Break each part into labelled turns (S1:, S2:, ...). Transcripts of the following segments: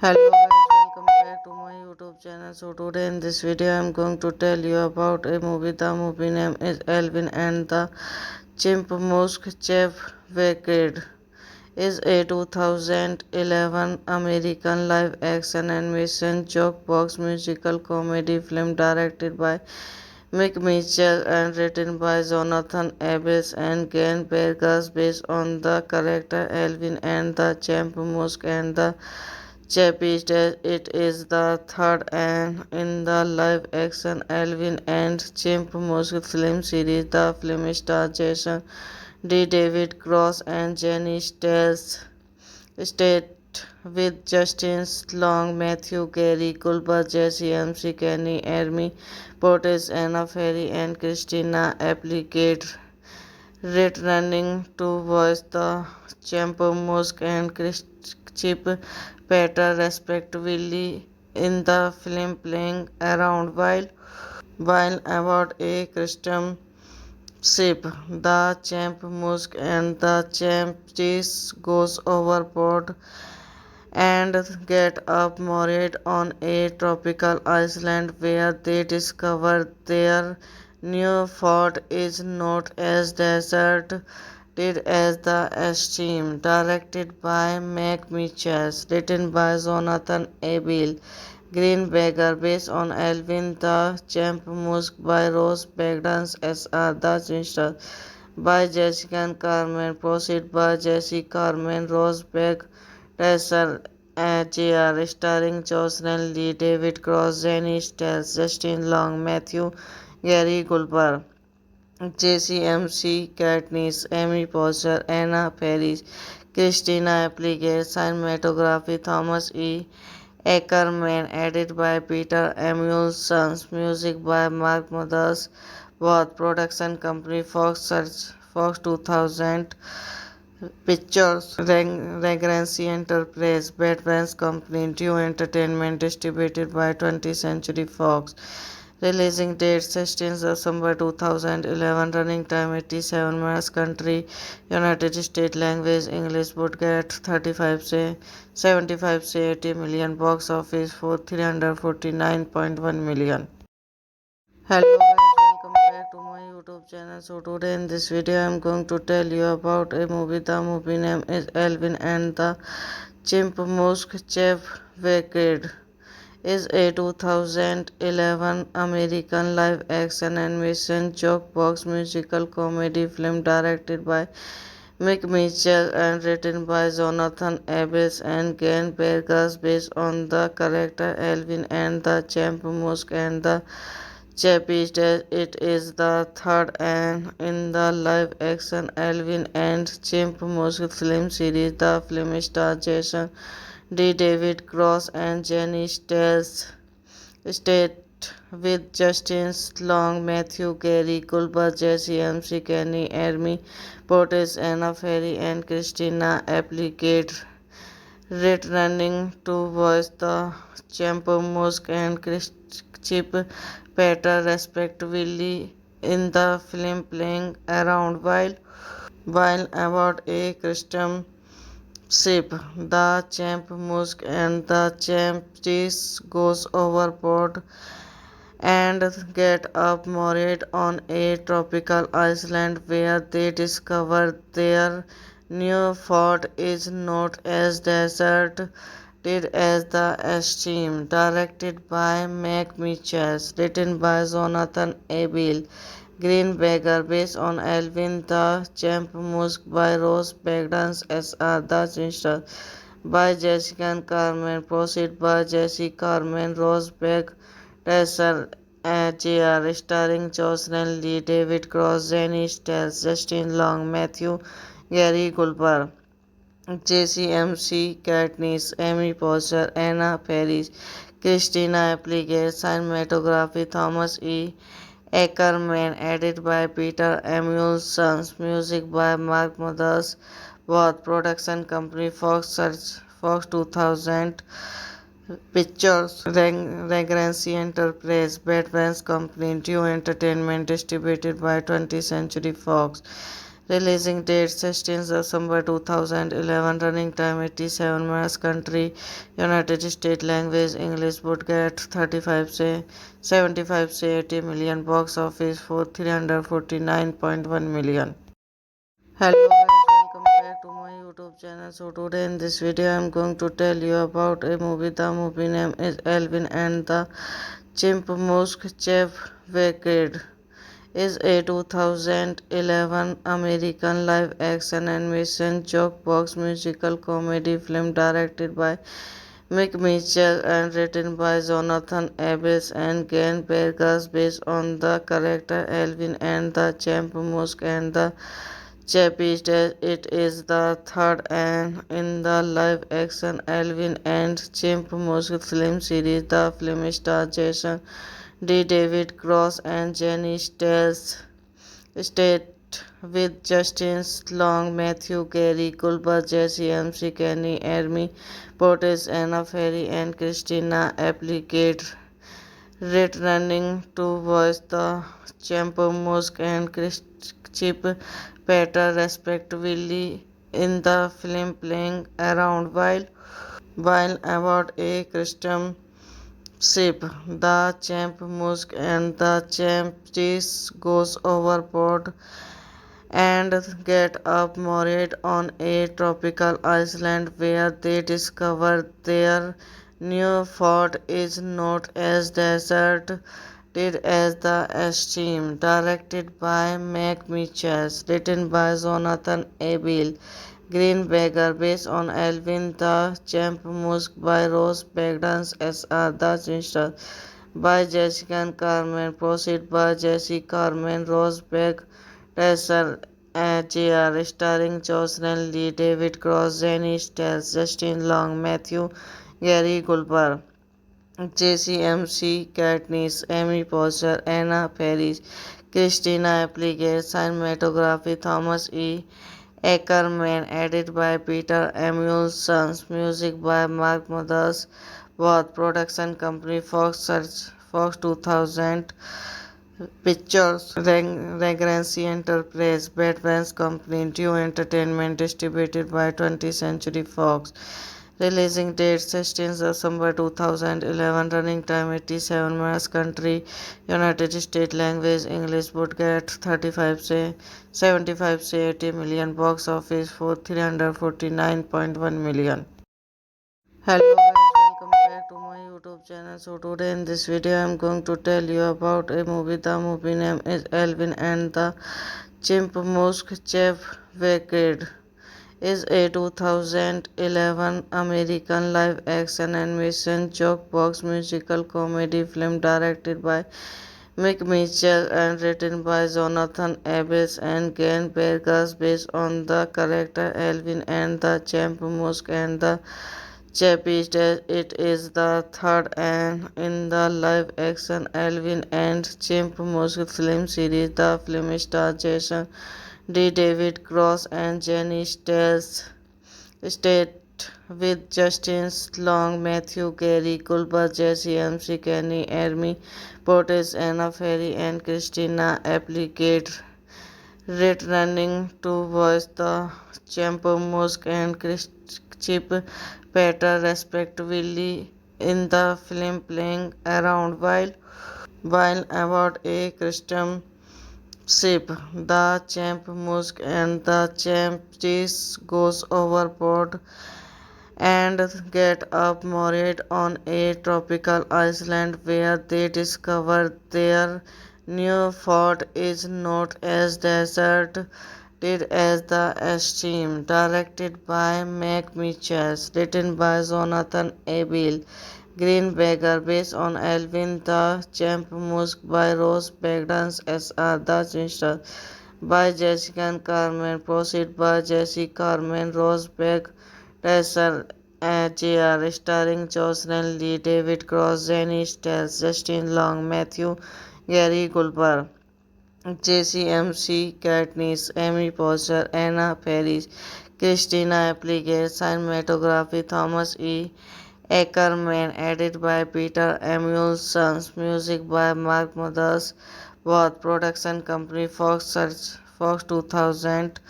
S1: Hello guys, welcome back to my YouTube channel. So today in this video I am going to tell you about a movie. The movie name is Alvin and the Chipmunks Wicked is a 2011 American live action animation jukebox musical comedy film directed by Mick Mitchell and written by Jonathan Abbas and Glenn Burgess based on the character Alvin and the Chipmunks and the Chapter. It is the third and in the live-action Alvin and Chipmunks film series. The film stars Jason D. David Cross and Jenny Stiles. State with Justin Long, Matthew Gary, Culber, Jesse MC, Kenny, Ermi, Portes, Anna Ferry, and Christina Applegate. Returning to voice the Chipmunks and Chip Peter respectively in the film playing around while aboard a custom ship. The Chipmunks and the Chase goes overboard and get up moored on a tropical island where they discover their new fort is not as deserted as the esteem. Directed by Mac Mitchell, written by Jonathan Abel Greenberger, based on Alvin the Chipmunks by Ross Bagdans S.R. The Sinister by Jessica Carmen, proceed by Jesse Carmen, Ross Bag Tessel Jr., starring Jocelyn Lee, David Cross, Jenny Stiles, Justin Long, Matthew Gary Goldberg, JCMC Katniss, Amy Poehler, Anna Faris, Christina Applegate, cinematography Thomas E. Ackerman, edited by Peter Emulson, music by Mark Mothers, both production company Fox 2000 Pictures, Regency Enterprise, Batman's Company, Due Entertainment, distributed by 20th Century Fox. Releasing date 16 December 2011. Running time 87 minutes. Country United States. Language English. Budget 35 से 75 से 80 million. Box office for 349.1 million. Hello guys, welcome back to my YouTube channel. So today in this video I am going to tell you about a movie. The movie name is Alvin and the Chipmunks Wicked is a 2011 American live-action animation jukebox musical comedy film directed by Mick Mitchell and written by Jonathan Abbas and Glenn Burgess based on the character Alvin and the Chipmunks and the Chapter. It is the third and in the live-action Alvin and Chipmunks film series. The film stars Jason D. David Cross and Jenny Stiles. State with Justin Long, Matthew Gary, Gulbar, Jesse MC, Kenny, Ermi, Portis, Anna Ferry, and Christina Applegate, returning to voice the Champ Musk and Chip Petter respectively in the film, playing around while about a custom ship. The Champ Musk and the Champ Cheese goes overboard and get up moored on a tropical island where they discover their new fort is not as deserted as the Esteem. Directed by Mac Mitchell, written by Jonathan Abel Greenberger, based on Alvin the Champ Musk by Rose Bagdans S.R. The Sister by Jessica Carmen, proceed by Jesse Carmen, Rosberg, Tesser, Jr., starring Jocelyn Lee, David Cross, Jenny Stells, Justin Long, Matthew Gary Gulbar, JCMC Katniss, Amy Poehler, Anna Faris, Christina Applegate, cinematography Thomas E. Ackerman, edited by Peter Emulsons, music by Mark Mothers, both production company Fox 2000 Pictures, Regency Enterprise, Batman's Company, Due Entertainment, distributed by 20th Century Fox. Releasing date 16 December 2011, running time 87 minutes, country United States, language English, budget 35 से 75 से 80 million, box office for 349.1 million. Hello guys, welcome back to my YouTube channel. So today in this video I am going to tell you about a movie. The movie name is Alvin and the Chipmunks. Chef Wicked is a 2011 American live action animation jukebox musical comedy film directed by Mick Mitchell and written by Jonathan Abbas and Glenn Bergers, based on the character Alvin and the Chipmunks and the Chappies. It is the third and in the live-action Alvin and Chipmunks film series. The film stars Jason D. David Cross and Jenny Stells, state with Justin Long, Matthew Gary, Gulbar, Jesse MC, Kenny, Ermi, Portis, Anna Ferry, and Christina Applegate, returning to voice the Champ Musk and Chip Petter respectively in the film, playing around while about a custom ship. The Champ Musk and the Champ Cheese goes overboard and get up moored on a tropical island where they discover their new fort is not as deserted as the Esteem. Directed by Mac Mitchell, written by Jonathan Abel Greenberger, based on Alvin the Champ Musk by Rose Bagdans S.R. The Sister by Jessica Carmen, proceed by Jesse Carmen, Rosberg, Tesser, Jr., starring Jocelyn Lee, David Cross, Jenny Stells, Justin Long, Matthew Gary Gulbar, JCMC Katniss, Amy Poehler, Anna Faris, Christina Applegate, cinematography Thomas E. Ackerman, edited by Peter Emulsons, music by Mark Mothers, both production company Fox 2000 Pictures, Regency Enterprise, Batman's Company, Due Entertainment, distributed by 20th Century Fox. Releasing date 16 December 2011, running time 87 minutes, country United States, language English, budget 35 से 75 से 80 million, box office for 349.1 million. Hello guys, welcome back to my YouTube channel. So today in this video I am going to tell you about a movie. The movie name is Alvin and the Chipmunks. Chef Wicked is a 2011 American live action animation jukebox musical comedy film directed by Mick Mitchell and written by Jonathan Abbas and Glenn Bergers, based on the character Alvin and the Chipmunks and the Chappie. It is the third and in the live-action Alvin and Chipmunks film series. The film stars Jason D. David Cross and Jenny Stiles. State with Justin Long, Matthew Gary, Culber, Jesse MC, Kenny, Ermi, Portis, Anna Ferry, and Christina Applegate, returning to voice the Champer Musk and Chip Petter respectively in the film, playing around while about a custom ship. The Champ Musk and the Champ Cheese goes overboard and get up moored on a tropical island where they discover their new fort is not as deserted as the esteem. Directed by Mac Mitchell, written by Jonathan Abel Greenberger, based on Alvin the Champ Musk by Rose Bagdans S.R. The Chinster by Jessica Carmen, proceed by Jesse Carmen, Rosberg, Tessa Jr., starring Jocelyn Lee, David Cross, Jenny Stiles, Justin Long, Matthew Gary Goldberg, JCMC Katniss, Amy Poehler, Anna Faris, Christina Applegate, cinematography Thomas E. Ackerman, edited by Peter Emulson, music by Mark Mothers, both production company Fox 2000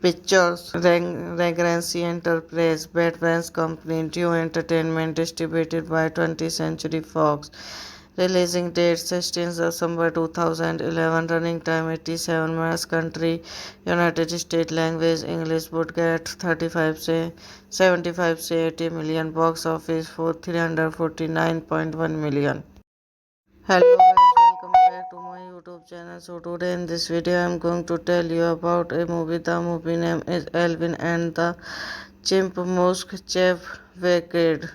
S1: Pictures, Regency Enterprise, Batman's Company, Due Entertainment, distributed by 20th Century Fox. Releasing date 16th December 2011, running time 87 minutes, country United States, language English, budget 35 से 75 से 80 million, box office for 349.1 million. Hello guys, welcome back to my YouTube channel. So today in this video I am going to tell you about a movie. The movie name is Alvin and the Chipmunks. Chip Wicked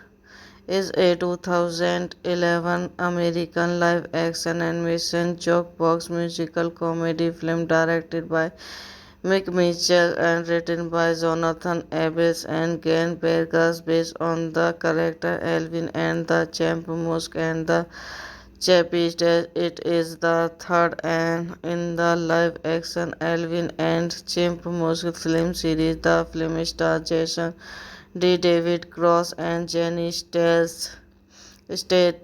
S1: is a 2011 American live-action animation jukebox musical comedy film directed by Mick Mitchell and written by Jonathan Abbas and Glenn Bergers, based on the character Alvin and the Chipmunks and the Chappie. It is the third and in the live-action Alvin and Chipmunks film series. The film stars Jason D. David Cross and Jenny Stiles. State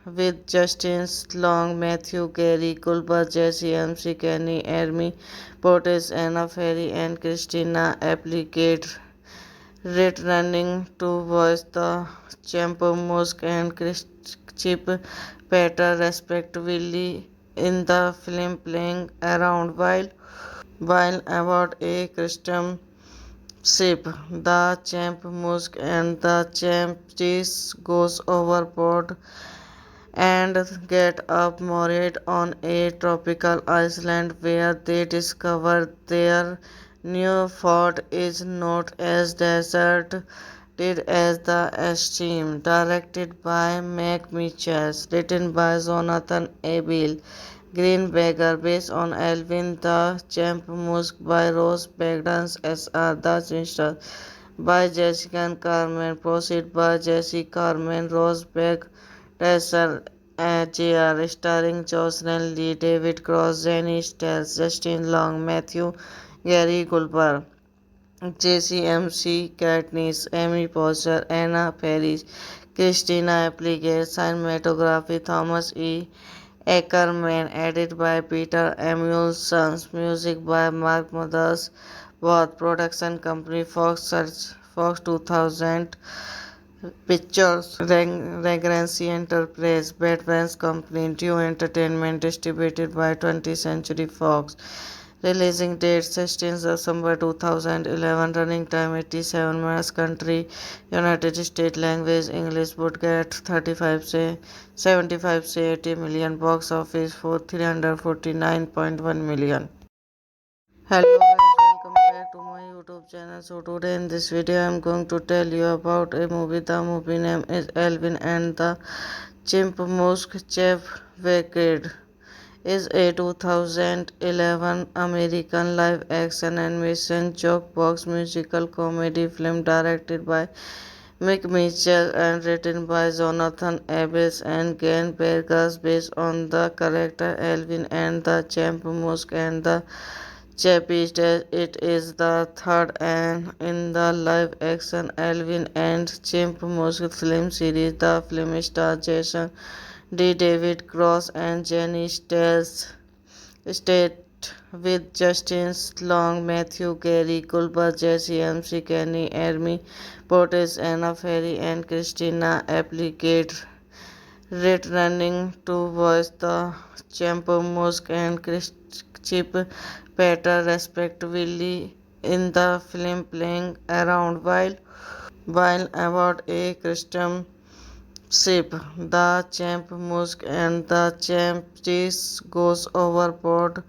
S1: with Justin Long, Matthew Gary, Culber, Jesse MC, Kenny, Ermi, Portis, Anna Ferry, and Christina Applegate, returning to voice the Champer Musk and Chip Petter respectively in the film, playing around while about a custom ship. The Champ Musk and the Champ Cheese goes overboard and get up moored on a tropical island where they discover their new fort is not as deserted as the esteem. Directed by Mac Mitchell, written by Jonathan Abel Greenberger, based on Alvin the Champ Musk by Rose Bagdans S.R. The Chinster by Jessica Carmen, proceed by Jesse Carmen, Rosberg, Tessa Jr., starring Jocelyn Lee, David Cross, Jenny Stiles, Justin Long, Matthew Gary Goldberg, JCMC Katniss, Amy Poehler, Anna Faris, Christina Applegate, cinematography Thomas E. Ackerman, edited by Peter Emulson, music by Mark Mothers, both production company Fox 2000 Pictures, Regency Enterprise, Batman's Company, Due Entertainment, distributed by 20th Century Fox. Releasing date 16th December 2011, running time 87 minutes, country United States, language English, budget 35 से 75 से 80 million, box office for 349.1 million. Hello guys, welcome back to my YouTube channel. So today in this video I am going to tell you about a movie. The movie name is Alvin and the Chipmunks. Chip Wicked is a 2011 American live-action animation jukebox musical comedy film directed by Mick Mitchell and written by Jonathan Abbes and Ken Bergus based on the character Alvin and the Chimp Musk and the Chapist. It is the third and in the live-action Alvin and Chimp Musk film series. The film stars Jason D. David Cross and Jenny Stiles. State with Justin Long, Matthew Gary, Culber, Jesse MC, Kenny, Ermi, Portes, Anna Ferry, and Christina Applegate. Returning to voice the Champ Musk and Chip Peter respectively in the film playing around while aboard a custom ship. The Champ Musk and the Champ Cheese goes overboard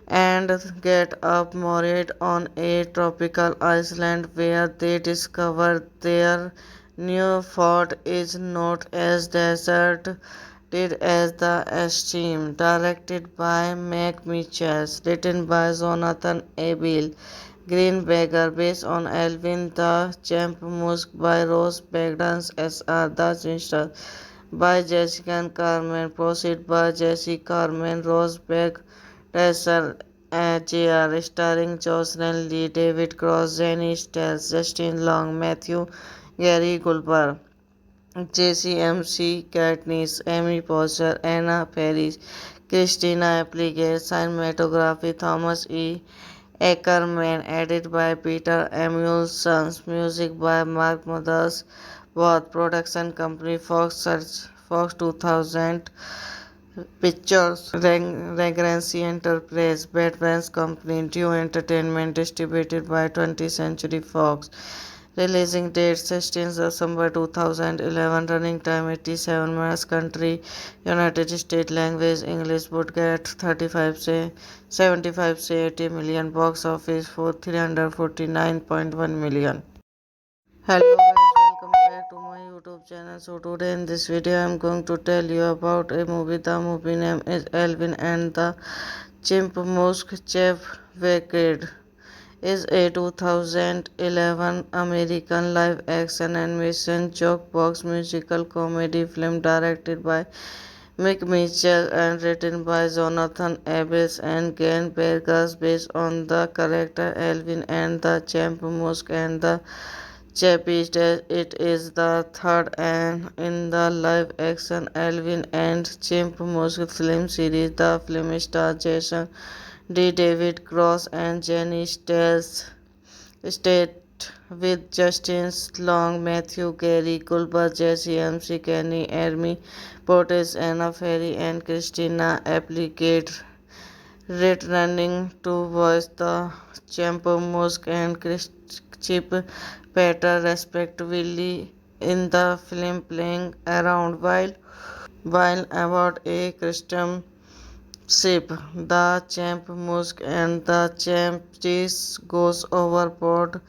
S1: and get up moored on a tropical island where they discover their new fort is not as deserted as the stream. Directed by Mac Mitchell, written by Jonathan Abel Greenberger, based on Alvin the Champ Musk by Rose Bagdans S.R. The Sinister by Jessica Carmen, proceed by Jesse Carmen, Rosberg, Tessel, Jr., starring Jocelyn Lee, David Cross, Jenny Stiles, Justin Long, Matthew Gary Goldberg, JCMC Katniss, Amy Poehler, Anna Faris, Christina Applegate, cinematography Thomas E. Ackerman, edited by Peter Emulson, music by Mark Mothers, both production company Fox 2000 Pictures, Regency Enterprise, Batman's Company, Due Entertainment, distributed by 20th Century Fox. Releasing date 16th December 2011, running time 87 minutes, country United States, language English, budget 35 से 75 से 80 million, box office for 349.1 million. Hello guys, welcome back to my YouTube channel. So today in this video I am going to tell you about a movie. The movie name is Alvin and the Chimp Musk. Chef Wicked is a 2011 American live-action animation jukebox musical comedy film directed by Mick Mitchell and written by Jonathan Abbes and Ken Bergus based on the character Alvin and the Chimp Musk and the Chapist. It is the third and in the live-action Alvin and Chimp Musk film series. The film stars Jason D. David Cross and Jenny Stiles. State with Justin Long, Matthew Gary, Culber, Jesse MC, Kenny, Ermi, Portes, Anna Ferry, and Christina Applegate. Returning to voice the Champ Musk and Chip Peter respectively in the film playing around while aboard a custom ship. The Champ Musk and the Champ Cheese goes overboard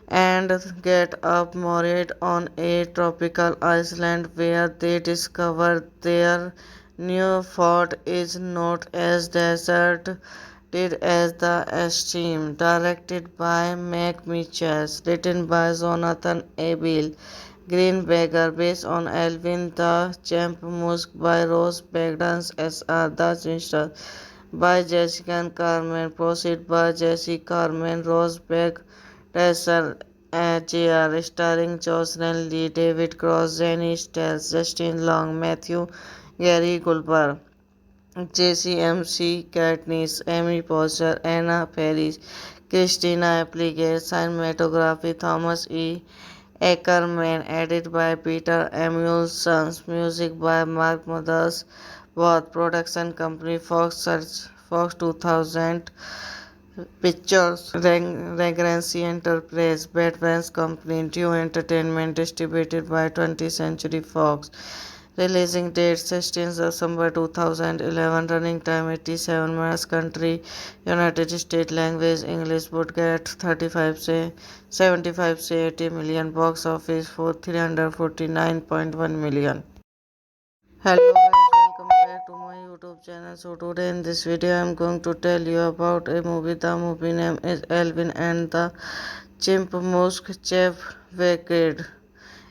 S1: and get up moored on a tropical island where they discover their new fort is not as deserted as the stream. Directed by Mac Mitchell, written by Jonathan Abel Greenberger, based on Alvin the Champ Musk by Rose Bagdans S.R. The Sinister by Jessica Carmen, proceed by Jesse Carmen, Rosberg, Tessel, Jr., starring Jocelyn Lee, David Cross, Jenny Stiles, Justin Long, Matthew Gary Goldberg, JCMC Katniss, Amy Poehler, Anna Faris, Christina Applegate, cinematography Thomas E. Ackerman, edited by Peter Emulson, music by Mark Mothers, both production company Fox 2000 Pictures, Regency Enterprise, Batman's Company, Due Entertainment, distributed by 20th Century Fox. Releasing date 16th December 2011, running time 87 minutes, country United States, language English, budget 35 से 75 से 80 million, box office for 349.1 million. Hello guys, welcome back to my YouTube channel. So today in this video I am going to tell you about a movie. The movie name is Alvin and the Chimp Wicked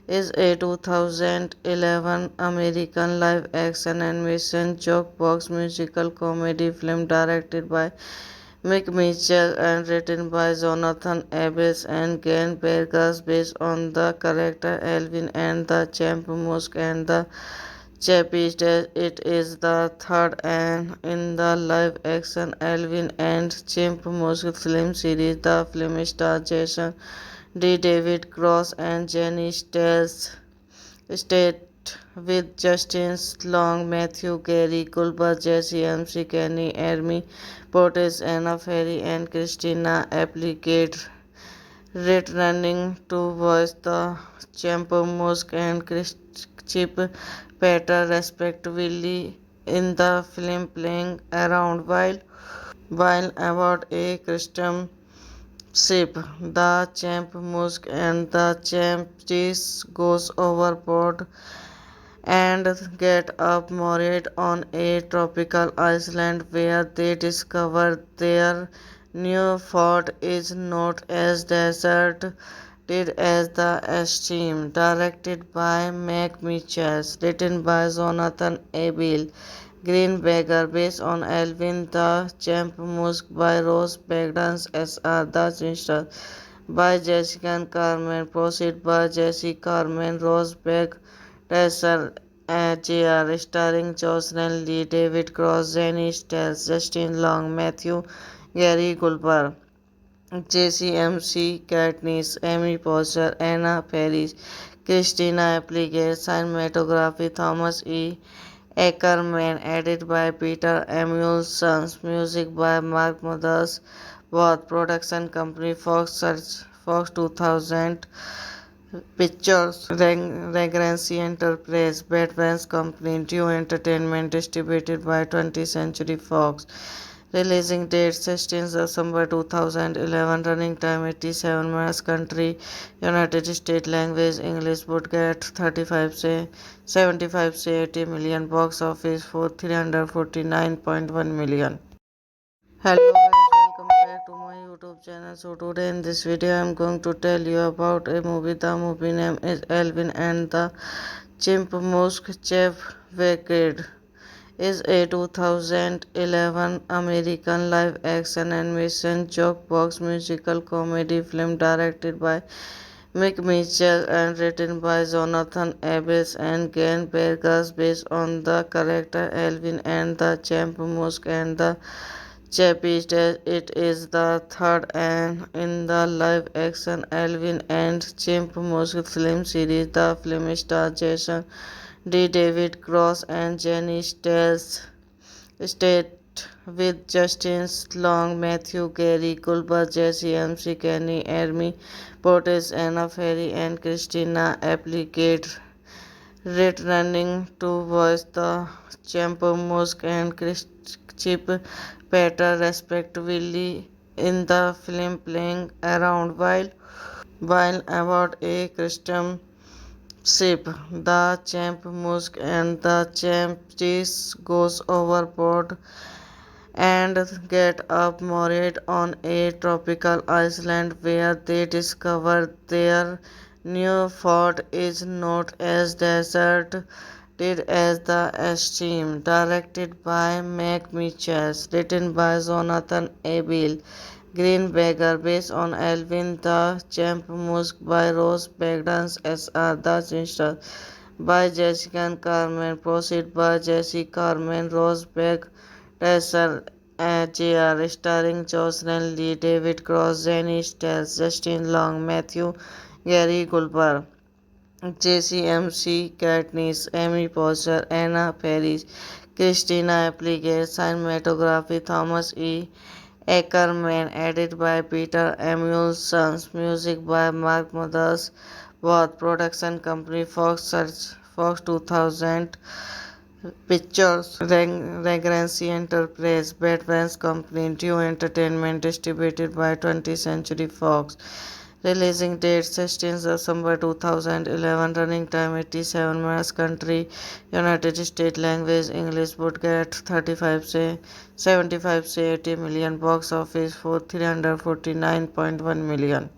S1: is a 2011 American live-action animation jukebox musical comedy film directed by Mick Mitchell and written by Jonathan Abbas and Glenn Burgess based on the character Alvin and the Chipmunks and the Chappies. It is the third and in the live-action Alvin and Chipmunks film series. The film stars Jason D. David Cross and Jenny Stiles. State with Justin Long, Matthew Gary, Gulbar, Jesse MC, Kenny, Ermi, Portes, Anna Ferry, and Christina Applegate, returning to voice the Champo Musk and Chip Petter respectively in the film playing around while about a custom ship. The Champ Musk and the Champ Cheese goes overboard and get up moored on a tropical island where they discover their new fort is not as deserted as the esteem. Directed by Mac Mitchell, written by Jonathan Abel Greenberger, based on Alvin the Champ Musk by Rose Bagdans S.R. The Sinister by Jessica Carmen, proceed by Jesse Carmen, Rosberg, Tessel, Jr., starring Jocelyn Lee, David Cross, Jenny Stiles, Justin Long, Matthew Gary Goldberg, JCMC Katniss, Amy Poehler, Anna Faris, Christina Applegate, cinematography Thomas E. Ackerman, edited by Peter Emulson, music by Mark Mothers, both production company Fox 2000 Pictures, Regency Enterprise, Batman's Company, Due Entertainment, distributed by 20th Century Fox. Releasing date 16 December 2011, running time 87 minutes, country United States, language English, budget 35 से 75 से 80 million, box office for 349.1 million. Hello guys, welcome back to my YouTube channel. So today in this video I am going to tell you about a movie. The movie name is Alvin and the Chipmunks. Wicked is a 2011 American live-action animation jukebox musical comedy film directed by Mick Mitchell and written by Jonathan Abbas and Glenn Burgess based on the character Alvin and the Chipmunks and the Chappies. It is the third and in the live-action Alvin and Chipmunks film series. The film stars Jason D. David Cross and Jenny Stiles. State with Justin Long, Matthew Gary, Gulbar, Jesse MC, Kenny, Ermi, Portes, Anna Ferry, and Christina Applegate, returning to voice the Champo Musk and Chip Petter respectively in the film playing around while about a custom ship. The Champ Musk and the Champ Cheese goes overboard and get up moored on a tropical island where they discover their new fort is not as deserted as the esteem. Directed by Mac Mitchell, written by Jonathan Abel Greenberger, based on Alvin the Chipmunks by Rose Bagdans S.R. The Sinister by Jessica Carmen, proceed by Jesse Carmen, Rosberg, Tessel, Jr., starring Jocelyn Lee, David Cross, Jenny Stiles, Justin Long, Matthew Gary Goldberg, JCMC Katniss, Amy Poehler, Anna Faris, Christina Applegate, cinematography Thomas E. Ackerman, edited by Peter Emulson, music by Mark Mothers, both production company Fox 2000 Pictures, Regency Enterprise, Batman's Company, Due Entertainment, distributed by 20th Century Fox. Releasing date 16 December 2011, running time 87 minutes, country United States, language English, budget 35 से 75 से 80 million, box office for 349.1 million.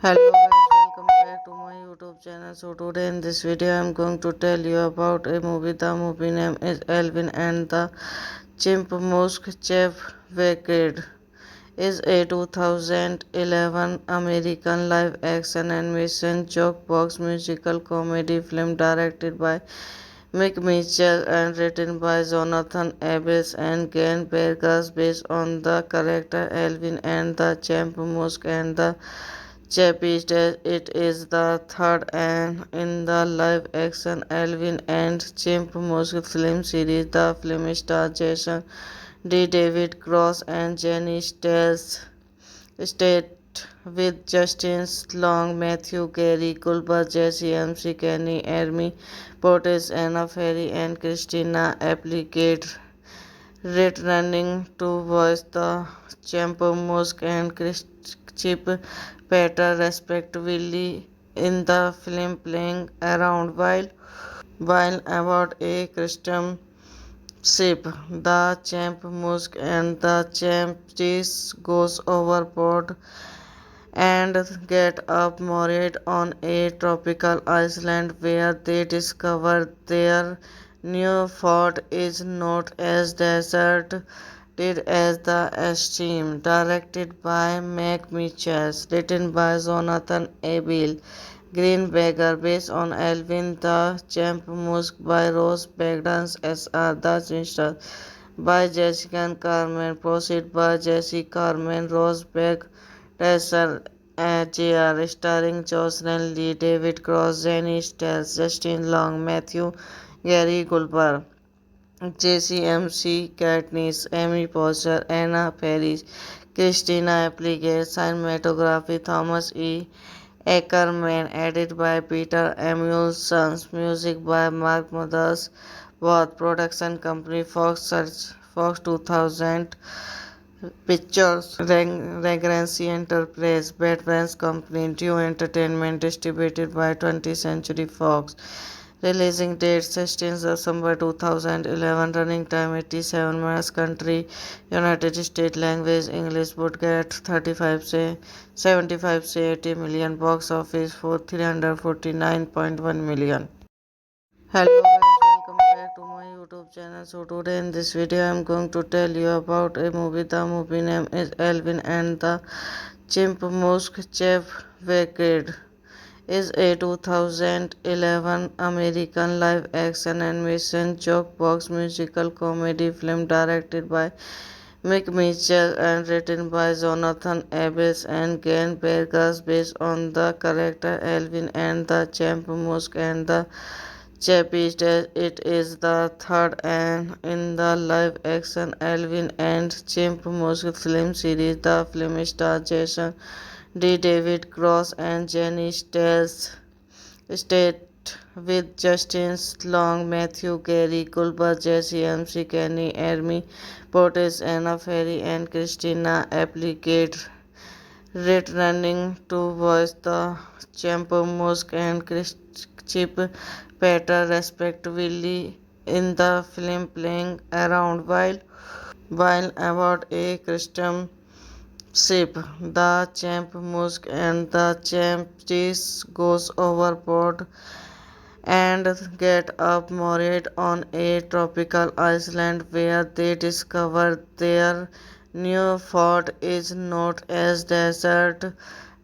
S1: Hello guys, welcome back to my YouTube channel. So today in this video I am going to tell you about a movie. The movie name is Alvin and the Chipmunks Wicked is a 2011 American live action animation jukebox musical comedy film directed by Mick Mitchell and written by Jonathan Abbas and Glenn Burgess based on the character Alvin and the Chipmunks and the Chapter. It is the third and in the live-action Alvin and Chipmunks film series. The film stars Jason D. David Cross and Jenny Stiles. State with Justin Long, Matthew Gary, Culber, Jesse MC, Kenny, Ermi, Portis, Anna Ferry, and Christina Applegate returning to voice the Chipmunks and Chip Peter respectively in the film playing around while aboard a custom ship. The Chipmunks and the Chase goes overboard and get up moored on a tropical island where they discover their new fort is not as deserted as the Esteem, directed by Mac Mitchell, written by Jonathan Abel Greenberger, based on Alvin the Chipmunks by Rose Bagdans S.R. The Sister by Jessica Carmen, proceed by Jesse Carmen, Rose Bag, Tessa Jr., starring Jocelyn Lee, David Cross, Jenny Stiles, Justin Long, Matthew Gary Gulper. JCMC Katniss, Amy Poehler, Anna Faris, Christina Applegate, cinematography Thomas E. Ackerman, edited by Peter Emulson, music by Mark Mothers, both production company Fox 2000 Pictures, Regency Enterprise, Batman's Company, Due Entertainment, distributed by 20th Century Fox. Releasing date 16th December 2011. Running time 87 minutes. Country United States. Language English. Budget 35 से 75 से 80 million. Box office for 349.1 million. Hello guys, welcome back to my YouTube channel. So today in this video I am going to tell you about a movie. The movie name is Alvin and the Chipmunks Wicked is a 2011 American live-action animation jukebox musical comedy film directed by Mick Mitchell and written by Jonathan Abbas and Glenn Burgess based on the character Alvin and the Chipmunks and the Chapter. It is the third and in the live-action Alvin and Chipmunks film series. The film stars Jason D. David Cross and Jenny Stiles. State with Justin Long, Matthew Gary, Culber, Jesse MC, Kenny, Ermi, Portis, Anna Ferry, and Christina Applegate returning to voice the Chipmunks and Chip Peter respectively in the film playing around while aboard a custom ship. The Chipmunks and the Chase goes overboard and get up moored on a tropical island where they discover their new fort is not as deserted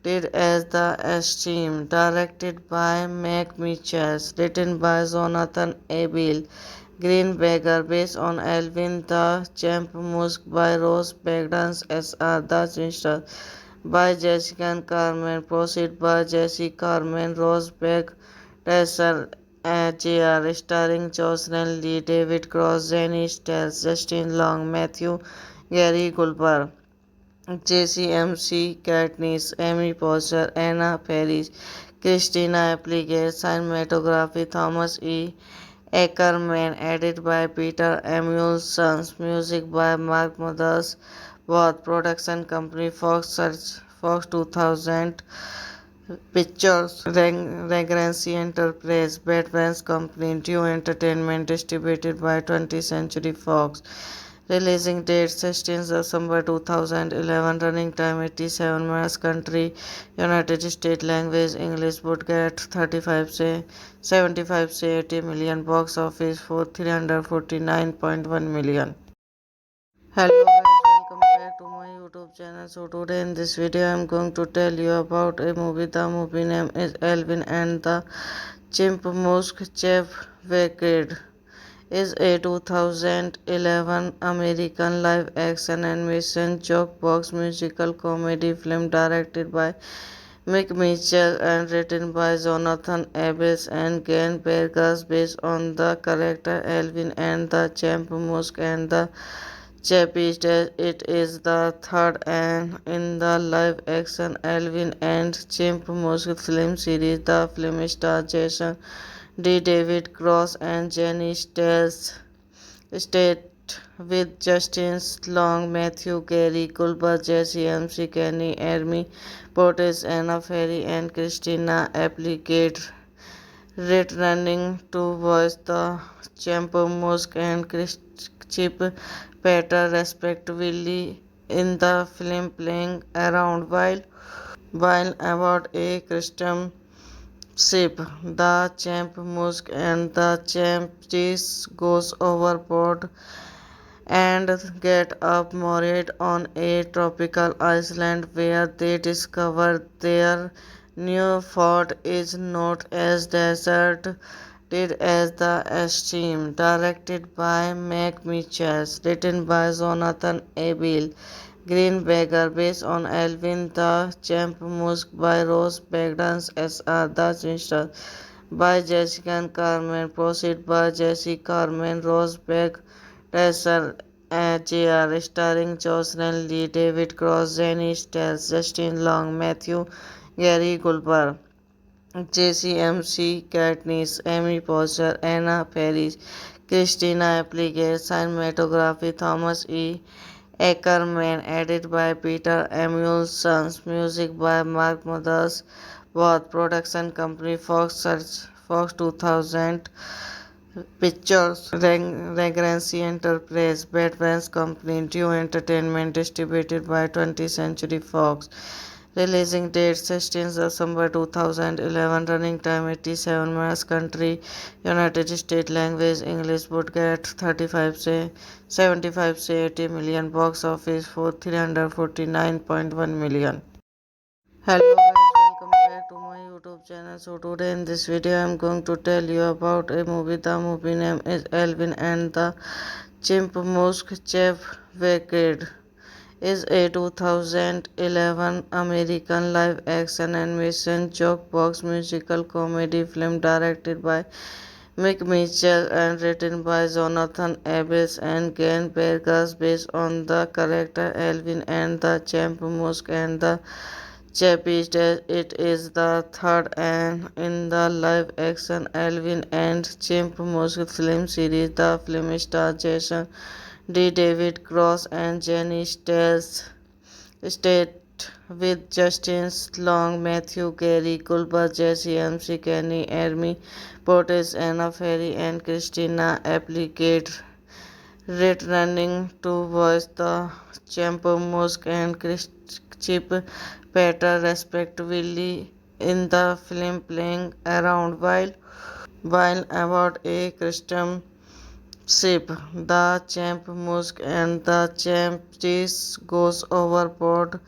S1: as the Esteem, directed by Mac Mitchell, written by Jonathan Abel Greenberger, based on Alvin the Chipmunks by Rose Bagdans S.R. The Sister by Jessica Carmen, proceed by Jesse Carmen, Rose Bag, Tessa Jr., starring Jocelyn Lee, David Cross, Jenny Stiles, Justin Long, Matthew Gary Gulper. JCMC Katniss, Amy Poehler, Anna Faris, Christina Applegate, cinematography Thomas E. Ackerman, edited by Peter Emulson, music by Mark Mothers, both production company Fox 2000 Pictures, Regency Enterprise, Batman's Company, Due Entertainment, distributed by 20th Century Fox. Releasing date 16 December 2011. Running time 87 minutes. Country United States. Language English. Budget 35 से 75 से 80 million. Box office for 349.1 million. Hello guys, welcome back to my YouTube channel. So today in this video I am going to tell you about a movie. The movie name is Alvin and the Chipmunks. Chef Wicked is a 2011 American live-action animation jukebox musical comedy film directed by Mick Mitchell and written by Jonathan Abbas and Glenn Burgess, based on the character Alvin and the Chipmunks and the Chappies. It is the third and in the live-action Alvin and Chipmunks film series. The film stars Jason D. David Cross and Jenny Stiles, state with Justin Long, Matthew Gary, Culber, Jesse MC, Kenny, Ermi, Portis, Anna Ferry, and Christina Applegate, returning to voice the Chipmunks and Chip Peter respectively in the film, playing around while about a custom ship. The Chipmunks and the Chappies goes overboard and get up moored on a tropical island where they discover their new fort is not as deserted as the esteem. Directed by Mac Mitchell, written by Jonathan Abel Greenberger, based on Alvin the Chipmunks by Rose Bagdans S.R. The Sinister by Jessica Carmen, proceed by Jesse Carmen, Rose Bag, Tessa Jr., starring Jocelyn Lee, David Cross, Jenny Stiles, Justin Long, Matthew Gary Gulper, JCMC Katniss, Amy Poehler, Anna Faris, Christina Applegate. Cinematography Thomas E. Ackerman, edited by Peter Emulson, music by Mark Mothers, both production company Fox 2000 Pictures, Regency Enterprise, Batman's Company, Due Entertainment, distributed by 20th Century Fox. Releasing date 16 December 2011. Running time 87 minutes. Country United States. Language English. Budget 35 से 75 से 80 million. Box office for 349.1 million. Hello guys, welcome back to my YouTube channel. So today in this video I am going to tell you about a movie. The movie name is Alvin and the Chipmunks. Chef Wicked is a 2011 American live-action animation jukebox musical comedy film directed by Mick Mitchell and written by Jonathan Abbas and Glenn Burgess, based on the character Alvin and the Chipmunks and the Chappies. It is the third and in the live-action Alvin and Chipmunks film series. The film stars Jason D. David Cross and Jenny Stiles, state with Justin Long, Matthew Gary, Culber, Jesse MC, Kenny, Ermi, Portis, Anna Ferry, and Christina Applegate, returning to voice the Chipmunks and Chip Peter respectively in the film, playing around while about a custom ship. The Chipmunks and the Chappies goes overboard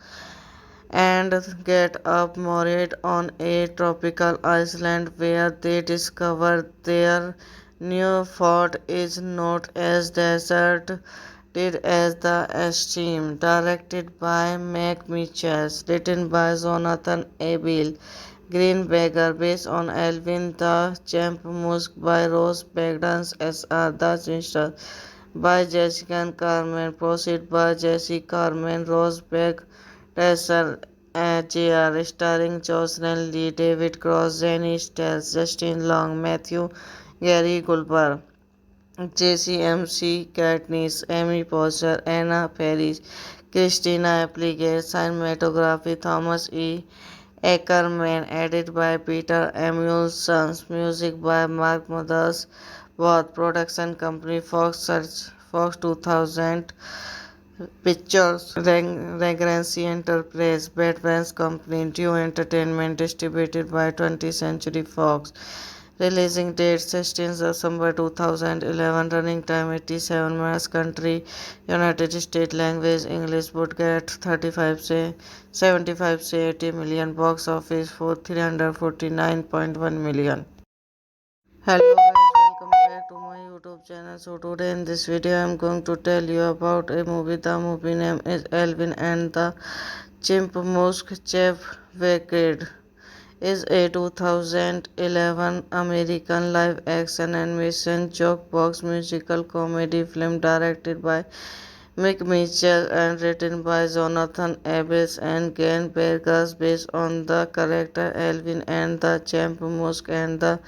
S1: and get up moored on a tropical island where they discover their new fort is not as deserted as the esteem. Directed by Mac Mitchell, written by Jonathan Abel Greenberger, based on Alvin the Chipmunks by Rose Bagdans S.R. The Sinister by Jessica Carmen, proceed by Jesse Carmen, Rose Bag, Tessa Jr., starring Jocelyn Lee, David Cross, Jenny Stiles, Justin Long, Matthew Gary Gulper, JCMC Katniss, Amy Poehler, Anna Faris, Christina Applegate. Cinematography Thomas E. Ackerman, edited by Peter Emulson, music by Mark Mothers, both production company Fox Fox 2000 Pictures, Regency Enterprise, Batman's Company, Due Entertainment, distributed by 20th Century Fox. Releasing date 16th December 2011, running time 87 minutes, country United States, language English, budget 35 से 75 से 80 million, box office for 349.1 million. Hello guys, welcome back to my YouTube channel. So today in this video I am going to tell you about a movie. The movie name is Alvin and the Chipmunks. Wicked is a 2011 American live action animation joke box musical comedy film directed by Mick Mitchell and written by Jonathan Abbas and Glenn Burgess, based on the character Alvin and the Chipmunks and the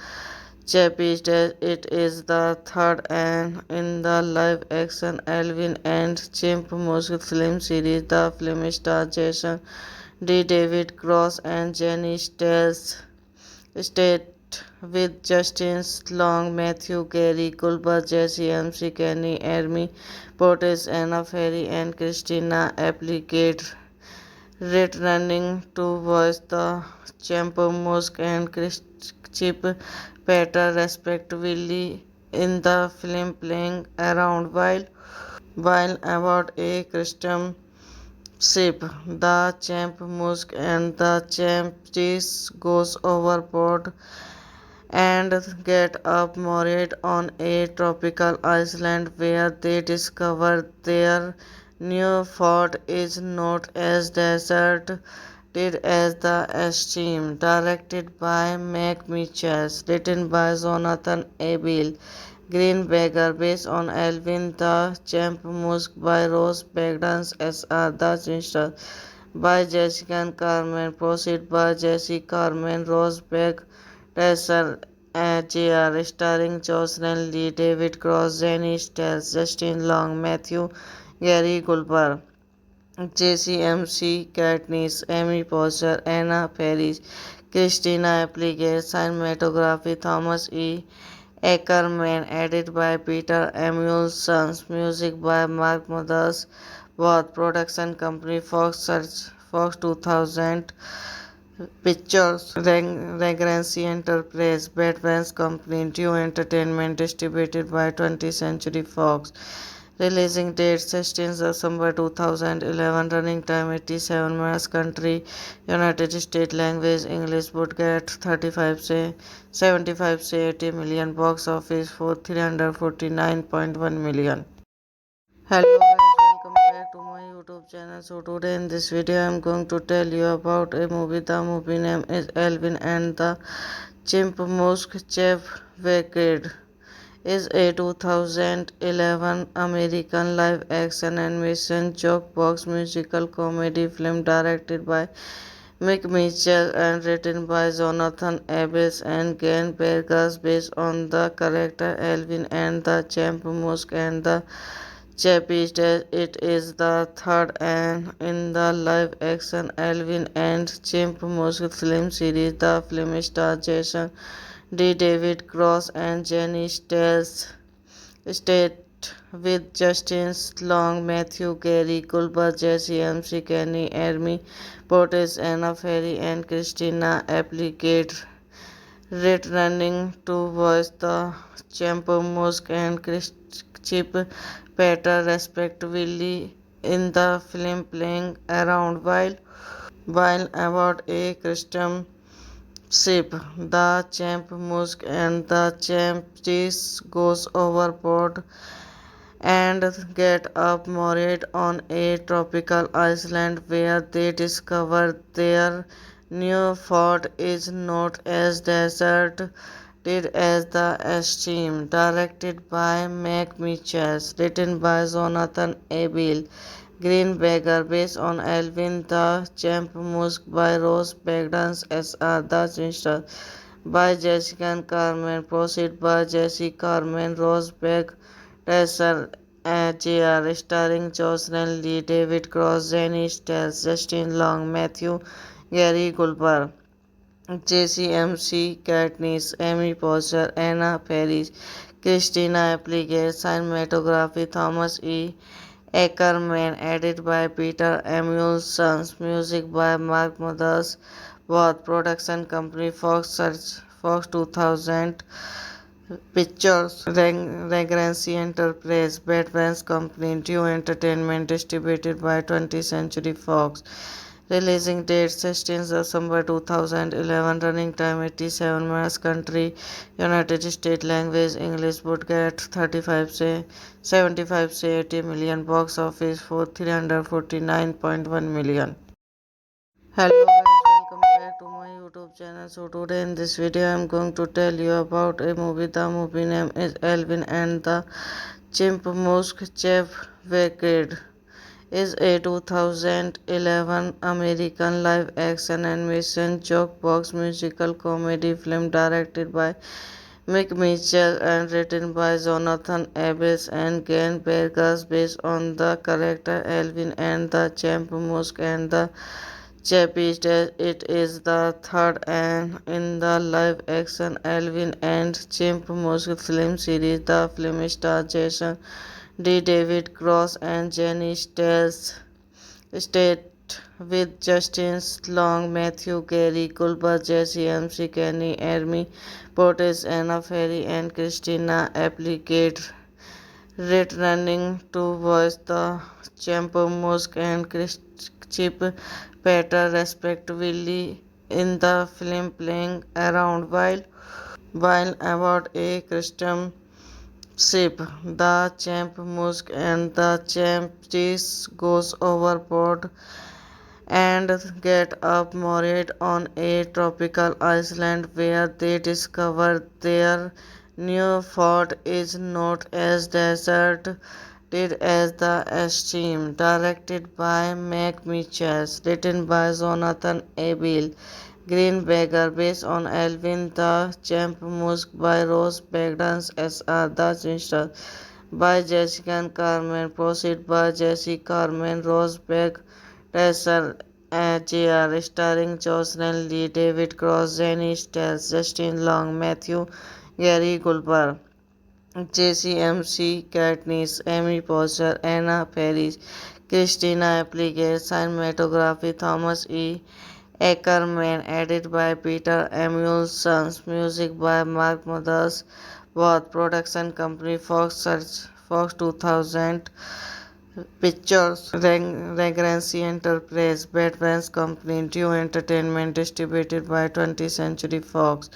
S1: Chappies. It is the third and in the live-action Alvin and Chipmunks film series. The film stars Jason D. David Cross and Jenny Stiles, state with Justin Long, Matthew Gary, Culber, Jesse MC, Kenny, Ermi, Portes, Anna Ferry, and Christina Applegate, returning to voice the Chipmunks and Chip Peter respectively in the film, playing around while aboard a custom ship. The Chipmunks and the Chappies goes overboard and get up moored on a tropical island where they discover their new fort is not as deserted as the stream. Directed by Mac Mitchell, written by Jonathan Abel Greenberger, based on Alvin the Chipmunks by Ross Bagdans S.R. The Sinister by Jessica Carmen, proceed by Jesse Carmen, Ross Bag, Tessel, Jr., starring Jocelyn Lee, David Cross, Jenny Stiles, Justin Long, Matthew Gary Goldberg, JCMC Katniss, Amy Poehler, Anna Faris, Christina Applegate, cinematography Thomas E. Ackerman, edited by Peter Emulson, music by Mark Mothers, both production company Fox 2000 Pictures, Regency Enterprise, Batman's Company, Due Entertainment, distributed by 20th Century Fox. Releasing date 16th December 2011, running time 87 minutes, country United States, language English, budget 35 से 75 से 80 million, box office for 349.1 million. Hello guys, welcome back to my YouTube channel. So today in this video I am going to tell you about a movie. The movie name is Alvin and the Chipmunks. Wicked is a 2011 American live-action animation joke box musical comedy film directed by Mick Mitchell and written by Jonathan Abbas and Glenn Burgess, based on the character Alvin and the Chipmunks and the Chappies. It is the third and in the live-action Alvin and Chipmunks film series. The film stars Jason D. David Cross and Jenny Stiles, state with Justin Long, Matthew Gary, Culber, Jesse MC, Kenny, Ermi, Portes, Anna Ferry, and Christina Applegate, returning to voice the Chipmunks and Chip Peter respectively in the film, playing around while aboard a custom ship. The Chipmunks and the Chappies goes overboard and get up moored on a tropical island where they discover their new fort is not as deserted as the stream. Directed by Mac Mitchell, written by Jonathan Abel Greenberger, based on Alvin the Chipmunks by Ross Bagdans S.R. The Sinister by Jessica Carmen, proceed by Jesse Carmen, Ross Bag, Tessel, Jr., starring Jocelyn Lee, David Cross, Jenny Stiles, Justin Long, Matthew Gary Goldberg, JCMC Katniss, Amy Poehler, Anna Faris, Christina Applegate, cinematography Thomas E. Ackerman, edited by Peter Emulsons, music by Mark Mothers, both production company Fox 2000 Pictures, Regency Enterprise, Batman's Company, Due Entertainment, distributed by 20th Century Fox. Releasing date 16th December 2011, running time 87 minutes, country United States, language English, budget 35 से 75 से 80 million, box office for 349.1 million. Hello guys, welcome back to my YouTube channel. So today in this video I am going to tell you about a movie. The movie name is Alvin and the Chipmunks Wicked is a 2011 American live-action animation jukebox musical comedy film directed by Mick Mitchell and written by Jonathan Abbas and Glenn Burgess, based on the character Alvin and the Chipmunks and the Chappies. It is the third and in the live-action Alvin and Chipmunks film series. The film stars Jason D. David Cross and Jenny Stiles, state with Justin Long, Matthew Gary, Culber, Jesse MC, Kenny, Ermi, Portes, Anna Ferry, and Christina Applegate, returning to voice the Chipmunks and Chip Peter respectively in the film, playing around while about a custom ship. The Chipmunks and the Chappies goes overboard and get up moored on a tropical island where they discover their new fort is not as deserted as the Esteem. Directed by Mac Mitchell, written by Jonathan Abel Greenberger, based on Alvin the Chipmunks by Ross Bagdans S.R. The Sinister by Jessica Carmen, proceed by Jesse Carmen, Ross Bag Tesser, Jr., starring Jocelyn Lee, David Cross, Jenny Stiles, Justin Long, Matthew Gary Goldberg, JCMC Katniss, Amy Poehler, Anna Faris, Christina Applegate, cinematography Thomas E. Ackerman, edited by Peter Emulsons, music by Mark Mothers, both production company Fox 2000 Pictures, Regency Enterprise, Batman's Company, Due Entertainment, distributed by 20th Century Fox.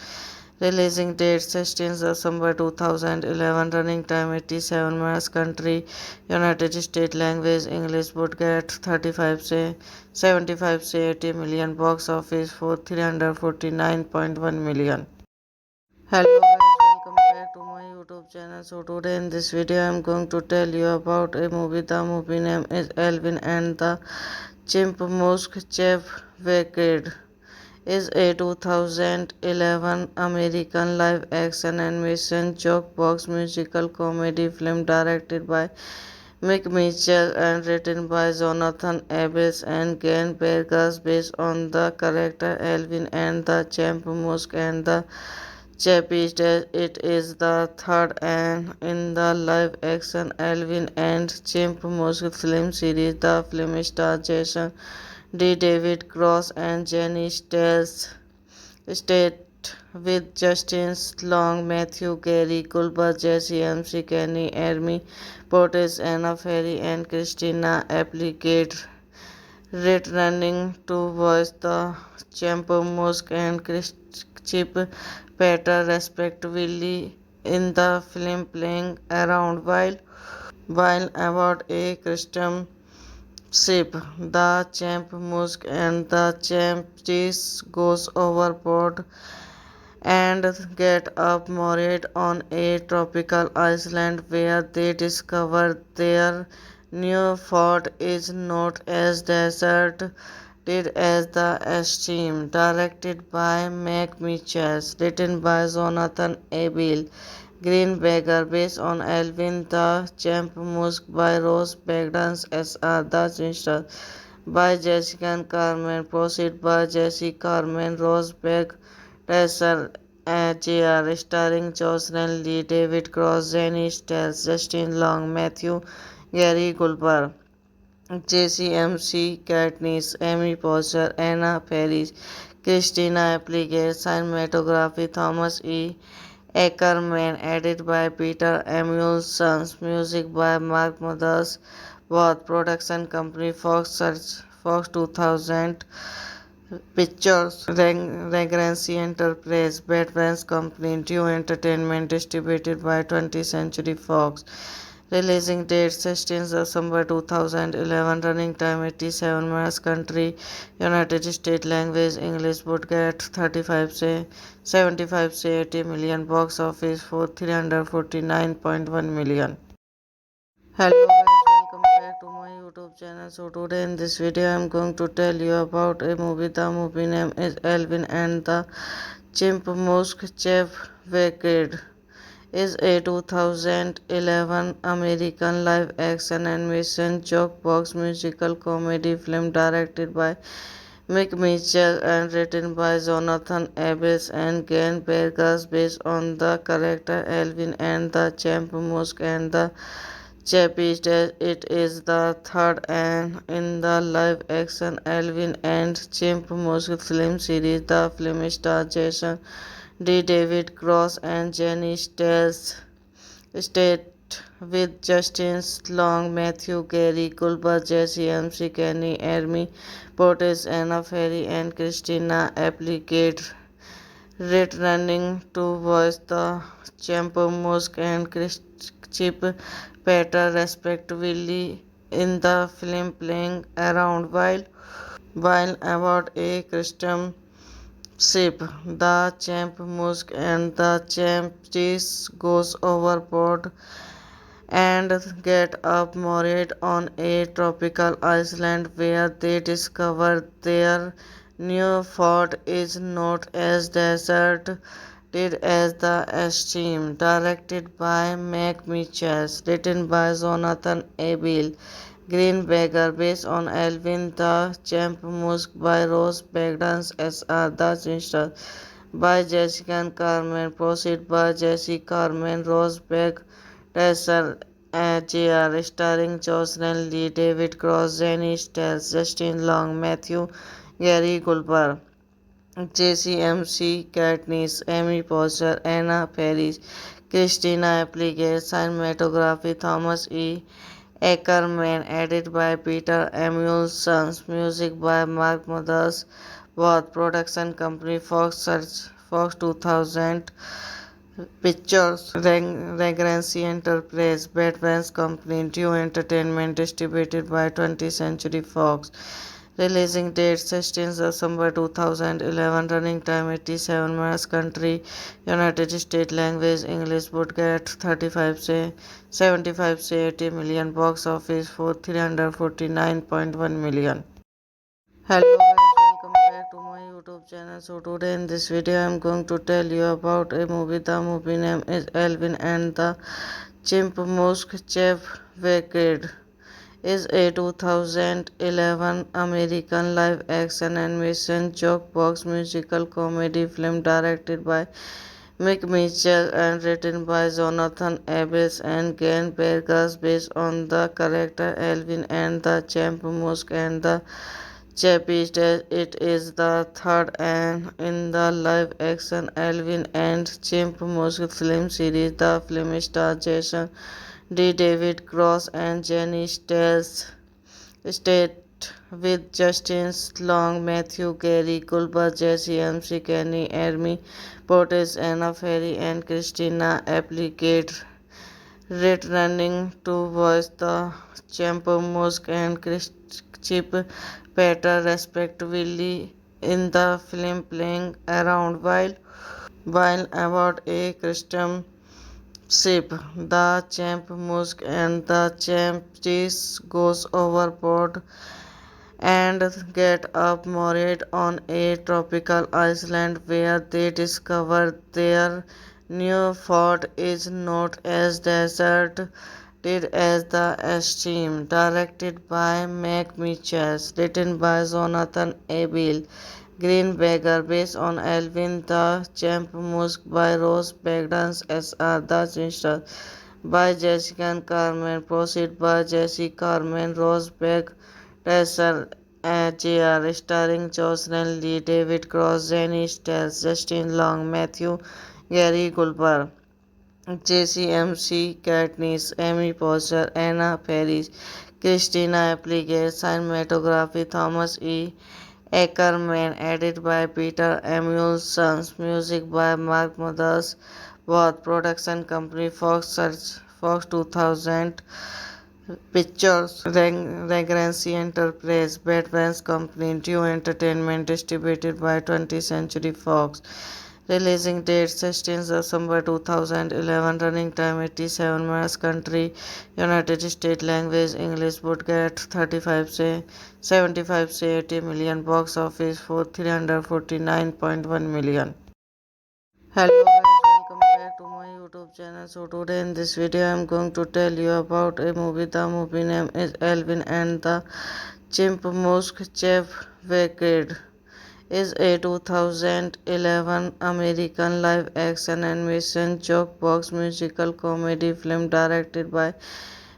S1: Releasing date 16th December 2011, running time 87 minutes, country United States, language English, budget 35 से 75 से 80 million, box office for 349.1 million. Hello guys, welcome back to my YouTube channel. So today in this video I am going to tell you about a movie. The movie name is Alvin and the Chipmunks Wicked is a 2011 American live-action animation jukebox musical comedy film directed by Mick Mitchell and written by Jonathan Abbas and Glenn Burgess, based on the character Alvin and the Chipmunks and the Chappies. It is the third and in the live-action Alvin and Chipmunks film series. The film stars Jason D. David Cross and Jenny Stiles, state with Justin Long, Matthew Gary, Culber, Jesse MC, Kenny, Ermi, Portes, Anna Ferry, and Christina Applegate, returning to voice the Chipmunks and Chip Peter respectively in the film, playing around while about a custom ship. The Chipmunks and the Chappies goes overboard and get up moored on a tropical island where they discover their new fort is not as deserted as the Esteem. Directed by Mac Mitchell, written by Jonathan Abel Greenberger, based on Alvin the Chipmunks by Ross Bagdans S.R. The Sinister by Jessica Carmen, proceed by Jesse Carmen, Ross Bag Tesser, Jr. starring Jocelyn Lee, David Cross, Jenny Stells, Justin Long, Matthew Gary Goldberg, JCMC Katniss, Amy Poehler, Anna Faris, Christina Applegate, cinematography Thomas E. Ackerman, edited by Peter Emulson, music by Mark Mothers, both production company Fox 2000 Pictures, Regency Enterprise, Batman's Company, Due Entertainment, distributed by 20th Century Fox. Releasing date 16 December 2011, running time 87 minutes, country United States, language English, budget 35 से 75 से 80 million, box office for 349.1 million. Hello guys, welcome back to my YouTube channel. So today in this video I am going to tell you about a movie. The movie name is Alvin and the Chipmunks. Chef Wicked is a 2011 American live-action animation jukebox musical comedy film directed by Mick Mitchell and written by Jonathan Abbas and Glenn Burgess, based on the character Alvin and the Chipmunks and the Chappies. It is the third in the live-action Alvin and Chipmunks film series. The film stars Jason D. David Cross and Jenny Stells, state with Justin Long, Matthew Gary Goldberg, Jesse MC Kenny, Amy Portes, Anna Ferry, and Christina Applegate, returning to voice the Chipmunks and Chip Peter respectively in the film, playing around while about a custom ship. The Chipmunks and the Chappies goes overboard and get up moored on a tropical island where they discover their new fort is not as deserted as the esteem. Directed by Mac Mitchell, written by Jonathan Abel Greenberger, based on Alvin the Chipmunks by Rose Bagdans S.R. The Sister by Jessica Carmen, proceed by Jesse Carmen, Rose Bag Tesser, Jr., starring Jocelyn Lee, David Cross, Jenny Stells, Justin Long, Matthew Gary Goldberg, JCMC Katniss, Amy Poehler, Anna Faris, Christina Applegate, cinematography Thomas E. Ackerman, edited by Peter Emulson, music by Mark Mothers, both production company Fox 2000 Pictures, Regency Enterprise, Batman's Company, Due Entertainment, distributed by 20th Century Fox. Releasing date 16 December 2011, running time 87 minutes, country United States, language English, budget 35 से 75 से 80 million, box office for 349.1 million. Hello guys, welcome back to my YouTube channel. So today in this video I am going to tell you about a movie. The movie name is Alvin and the Chipmunks. Chef Wicked is a 2011 American live-action animation jukebox musical comedy film directed by Mick Mitchell and written by Jonathan Abbas and Glenn Burgess, based on the character Alvin and the Chipmunks and the Chappies. It is the third in the live-action Alvin and Chipmunks film series. The film stars Jason D. David Cross and Jenny Stells, state with Justin Long, Matthew Gary Goldberg, Jesse MC Kenny, Amy Portes, Anna Ferry, and Christina Applegate, returning to voice the Chipmunks and Chip Peter respectively in the film, playing around while about a custom ship. The Chipmunks and the Chappies goes overboard and get up moored on a tropical island where they discover their new fort is not as deserted as the esteem. Directed by Mac Mitchell, written by Jonathan Abel Green Beggar, based on Alvin the Champ, music by Rose Bagdans S.R. The Sinister by Jessica Carmen, proceed by Jesse Carmen, Rose Beg, Tessel, Jr., starring Jocelyn Lee, David Cross, Jenny Stells, Justin Long, Matthew, Gary Goldberg, JCMC Katniss, Amy Poehler, Anna Faris, Christina Applegate, cinematography Thomas E. Ackerman, edited by Peter Emulson, music by Mark Mothers, both production company Fox 2000 Pictures, Regency Enterprise, Batman's Company, Due Entertainment, distributed by 20th Century Fox. Releasing date 16 December 2011, running time 87 minutes, country United States, language English, budget 35 से 75 से 80 million, box office for 349.1 million. Hello guys, welcome back to my YouTube channel. So today in this video I am going to tell you about a movie. The movie name is Alvin and the Chipmunks. Chef Wicked is a 2011 American live-action animation jukebox musical comedy film directed by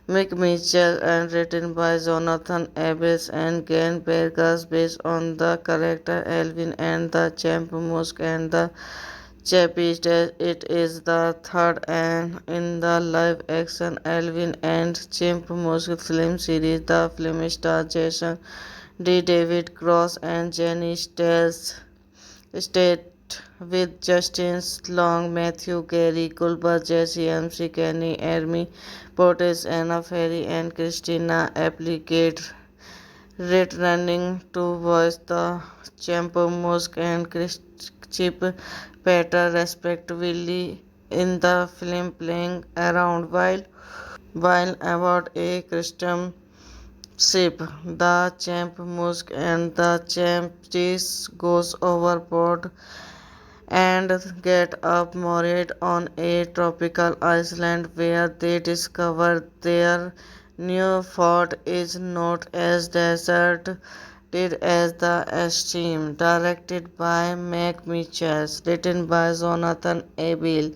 S1: Mick Mitchell and written by Jonathan Abbas and Glenn Burgess, based on the character Alvin and the Chipmunks and the Chappies. It is the third and in the live-action Alvin and Chipmunks film series. The film stars Jason D. David Cross and Jenny Stells, state with Justin Long, Matthew Gary Goldberg, Jesse MC Kenny, Amy Portes, Anna Ferry, and Christina Applegate, returning to voice the Chipmunks and Chip Peter respectively in the film, playing around while about a custom ship. The Chipmunks and the Chappies goes overboard and get up moored on a tropical island where they discover their new fort is not as deserted as the esteem. Directed by Mac Mitchell, written by Jonathan Abel.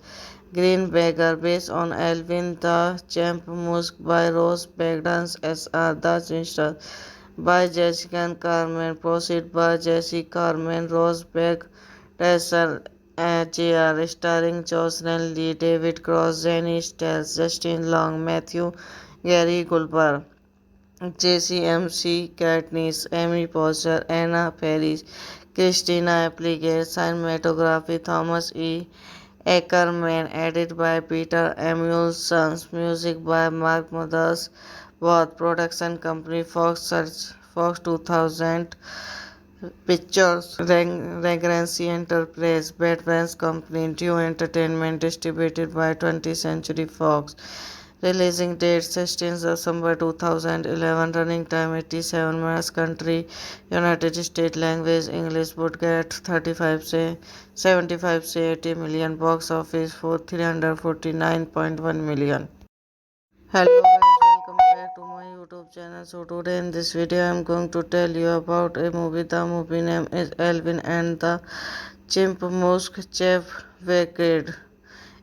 S1: Green Beggar, based on Alvin the Chipmunks by Rose Bagdans S.R. The Sinister by Jessica Carmen, proceed by Jesse Carmen, Rose Beg, Tessel, Jr., starring Jocelyn Lee, David Cross, Jenny Stells, Justin Long, Matthew Gary Goldberg, JCMC Katniss, Amy Poehler, Anna Faris, Christina Applegate, cinematography Thomas E. Ackerman, edited by Peter Emulson, music by Mark Mothers, both production company Fox 2000 Pictures, Regency Enterprise, Batman's Company, Due Entertainment, distributed by 20th Century Fox. Releasing date 16 December 2011, running time 87 minutes, country United States, language English, budget 35 से 75 से 80 million, box office for 349.1 million. Hello guys, welcome back to my YouTube channel. So today in this video I am going to tell you about a movie. The movie name is Alvin and the Chipmunks. Chef Wicked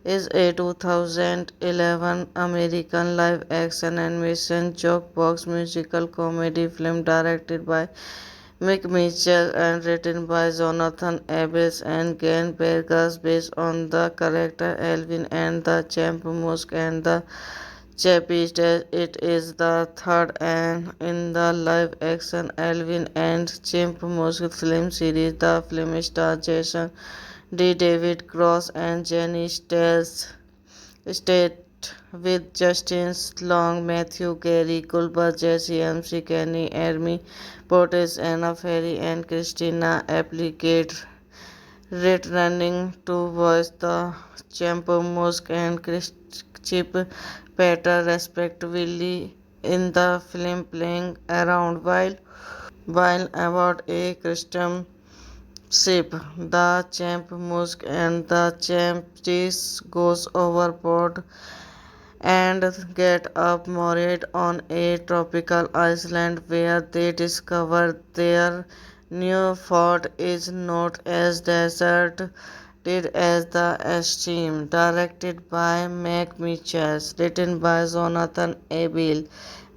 S1: is a 2011 American live-action animation jukebox musical comedy film directed by Mick Mitchell and written by Jonathan Abbas and Glenn Burgess, based on the character Alvin and the Chipmunks and the Chappies. It is the third and in the live-action Alvin and Chipmunks film series. The film stars Jason D. David Cross and Jenny Stells, state with Justin Long, Matthew Gary Goldberg, Jesse MC Kenny, Amy Portes, Anna Ferry, and Christina Applegate, returning to voice the Chipmunks and Chip Peter respectively in the film, playing around while about a custom ship. The Chipmunks and the Chappies goes overboard and get up moored on a tropical island where they discover their Newport is not as deserted as the Esteem, directed by Mac Mitchell, written by Jonathan Abel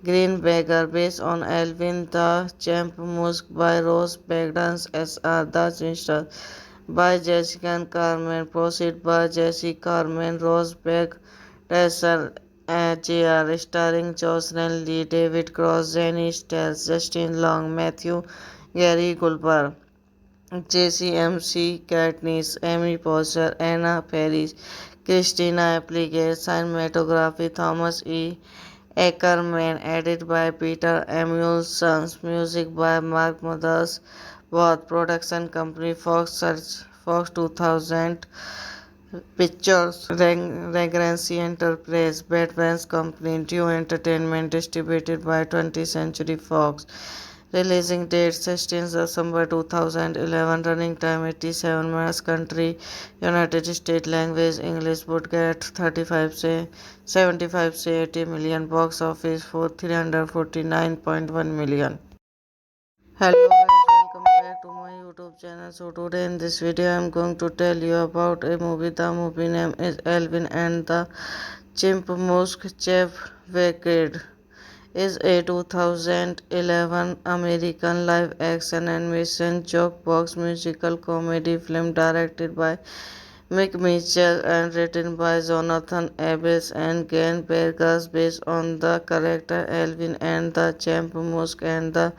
S1: Greenberger, based on Alvin the Champ, music by Rose Bagdans S.R. The Sinister by Jessica Carmen, proceed by Jesse Carmen, Rose Bag, Tessa Jr., starring Jocelyn Lee, David Cross, Jenny Stells, Justin Long, Matthew Gary Goldberg, JCMC Katniss, Amy Poehler, Anna Faris, Christina Applegate, cinematography Thomas E. Ackerman, edited by Peter Emulson, music by Mark Mothers, both production company Fox 2000 Pictures, Regency Enterprise, Batman's Company, Due Entertainment, distributed by 20th Century Fox. Releasing date 16th December 2011. Running time 87 minutes. Country United States. Language English. Budget 35 से 75 से 80 million. Box office for 349.1 million. Hello guys, welcome back to my YouTube channel. So today in this video I am going to tell you about a movie. The movie name is Alvin and the Chipmunks. Wicked is a 2011 American live-action animation jukebox musical comedy film directed by Mick Mitchell and written by Jonathan Abbas and Glenn Burgess, based on the character Alvin and the Chipmunks and the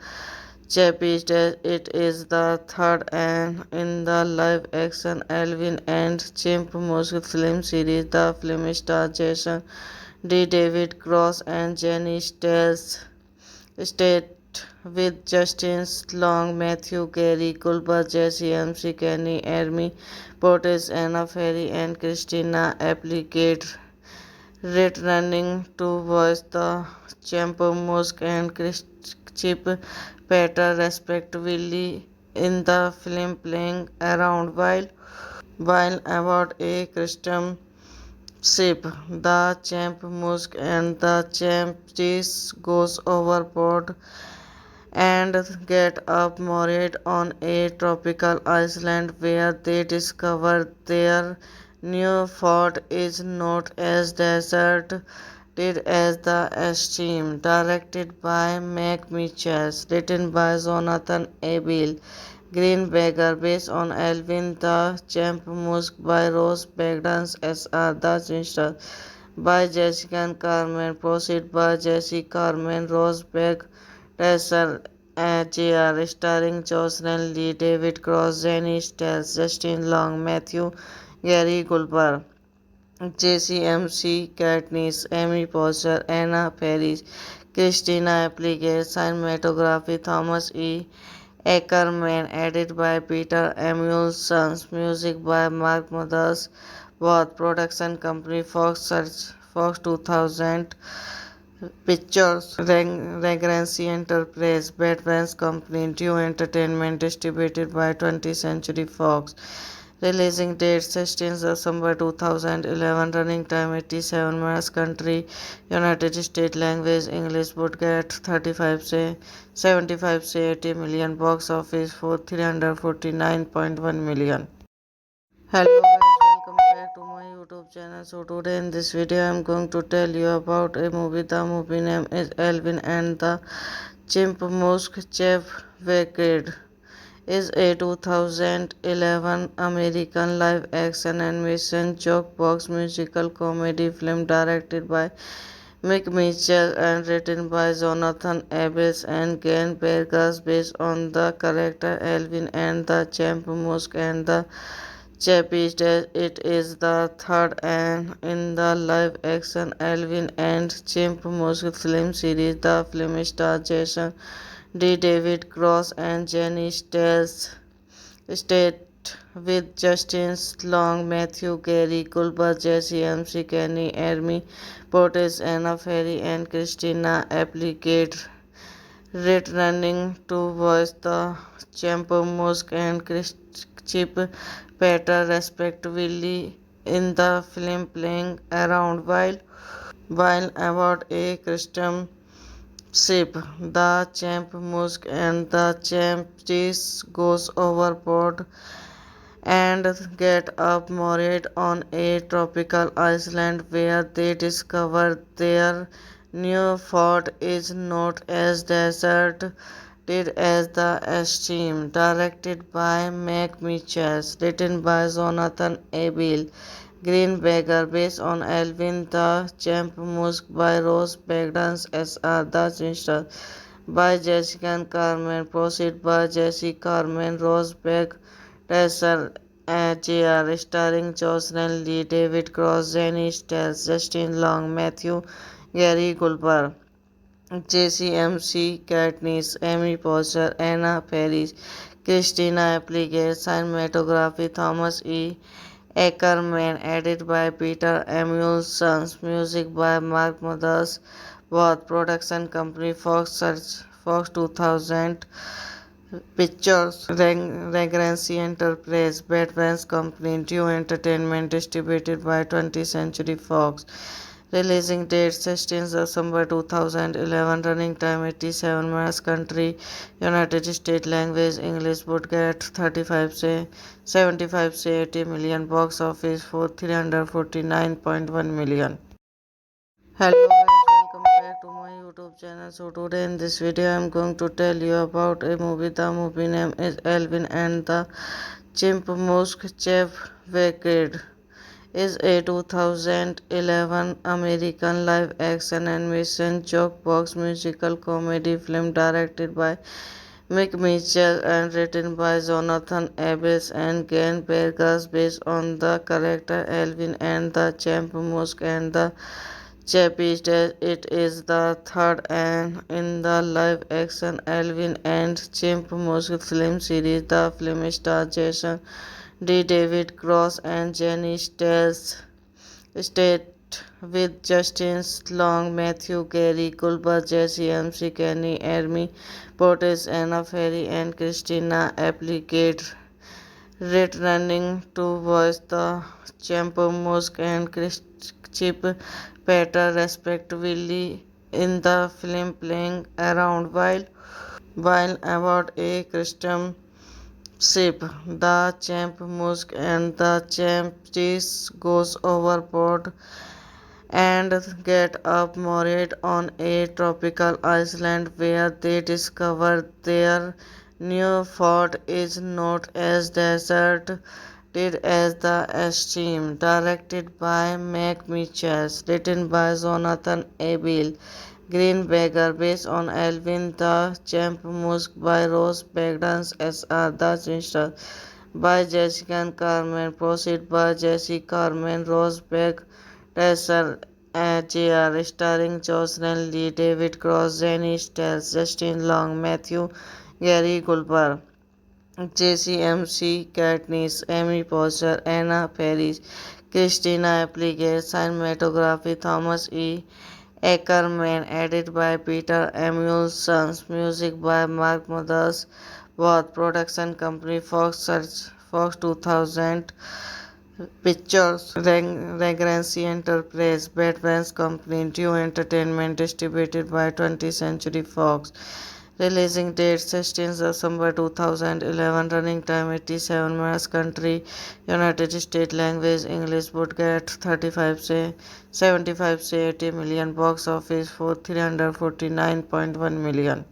S1: Chappies. It is the third and in the live-action Alvin and Chipmunks film series. The film stars Jason D. David Cross and Jenny Stells, state with Justin Long, Matthew Gary Goldberg, Jesse MC Kenny, Amy Portes, Anna Ferry, and Christina Applegate, returning to voice the Chipmunks and Chip Peter respectively in the film, playing around while about a custom ship. The Chipmunks and the Chappies goes overboard and get up moored on a tropical island where they discover their new fort is not as deserted as the Esteem, directed by Mac Mitchell, written by Jonathan Abel Greenberger, based on Alvin the Chipmunks by Rose Bagdans S.R. The Sinister by Jessica Carmen, proceed by Jesse Carmen, Rose Bag, Tessa Jr., starring Jocelyn Lee, David Cross, Jenny Stells, Justin Long, Matthew Gary Goldberg, JCMC Katniss, Amy Poehler, Anna Faris, Christina Applegate, cinematography Thomas E. Ackerman, edited by Peter Emulson, music by Mark Mothers, both production company Fox 2000 Pictures, Regency Enterprise, Batman's Company, Due Entertainment, distributed by 20th Century Fox. Releasing date 16th December 2011. Running time 87 minutes. Country United States. Language English. Budget 35 से 75 से 80 million. Box office for 349.1 million. Hello guys, welcome back to my YouTube channel. So today in this video I am going to tell you about a movie. The movie name is Alvin and the Chipmunks. Wicked is a 2011 American live-action animation jukebox musical comedy film directed by Mick Mitchell and written by Jonathan Abbas and Glenn Burgess, based on the character Alvin and the Chipmunks and the Chappies. It is the third and in the live-action Alvin and Chipmunks film series. The film stars Jason D. David Cross and Jenny Stells, state with Justin Long, Matthew Gary Goldberg, Jesse MC Kenny, Amy Portes, Anna Ferry, and Christina Applegate, returning to voice the Chipmunks and Chip Peter respectively in the film, playing around while about a custom ship. The champ Musk and the champ Cheese goes overboard and get up moored on a tropical island where they discover their new fort is not as deserted as the esteem. Directed by Mac Mitchell, written by Jonathan Abel Greenberger, based on Alvin the Champ Musk by Rose Bagdans S.R. The Sinister by Jessica Carmen, proceed by Jesse Carmen, Rosberg, Tessel, Jr., starring Jocelyn Lee, David Cross, Jenny Stells, Justin Long, Matthew, Gary Goldberg, JCMC Katniss, Amy Poehler, Anna Faris, Christina Applegate, cinematography Thomas E. Ackerman, edited by Peter Emulsons, music by Mark Mothers, both production company Fox 2000 Pictures, Regency Enterprise, Batman's Company, Due Entertainment, distributed by 20th Century Fox. Releasing date 16th December 2011, running time 87 minutes, country United States, language English, budget 35 से 75 से 80 million, box office for 349.1 million. Hello guys, welcome back to my YouTube channel. So today in this video I am going to tell you about a movie. The movie name is Alvin and the Chipmunks Wicked is a 2011 American live-action animation jukebox musical comedy film directed by Mick Mitchell and written by Jonathan Abbas and Glenn Burgess, based on the character Alvin and the Chipmunks and the Chappies. It is the third and in the live-action Alvin and Chipmunks film series. The film stars Jason D. David Cross and Jenny Stells, state with Justin Long, Matthew Gary Goldberg, Jesse MC Kenny, Amy Portes, Anna Ferry, and Christina Applegate, returning to voice the Chipmunks and Chip Peter respectively in the film, playing around while aboard a custom ship. The champ Musk and the champ Cheese goes overboard and get up moored on a tropical island where they discover their new fort is not as deserted as the esteem. Directed by Mac Mitchell, written by Jonathan Abel Greenberger, based on Alvin the Champ Musk by Rose Bagdans S.R. The Sinister by Jessica Carmen, proceed by Jesse Carmen, Rosberg, Tessel, Jr., starring Jocelyn Lee, David Cross, Jenny Stells, Justin Long, Matthew Gary Goldberg, JCMC Katniss, Amy Poehler, Anna Faris, Christina Applegate, cinematography Thomas E. Ackerman, edited by Peter Emulsons, music by Mark Mothers, both production company Fox 2000 Pictures, Regency Enterprise, Batman's Company, Due Entertainment, distributed by 20th Century Fox. Releasing date 16th December 2011, running time 87 minutes, country United States, language English, budget 35 से 75 से 80 million, box office for 349.1 million.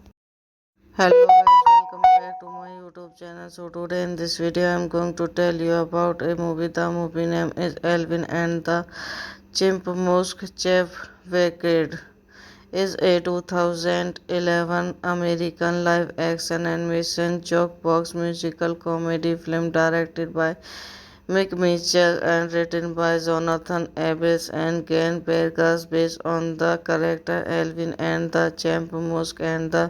S1: Hello guys, welcome back to my YouTube channel. So today in this video I am going to tell you about a movie. The movie name is Alvin and the Chipmunks Wicked is a 2011 American live-action animation jukebox musical comedy film directed by Mick Mitchell and written by Jonathan Abbas and Glenn Burgess, based on the character Alvin and the Chipmunks and the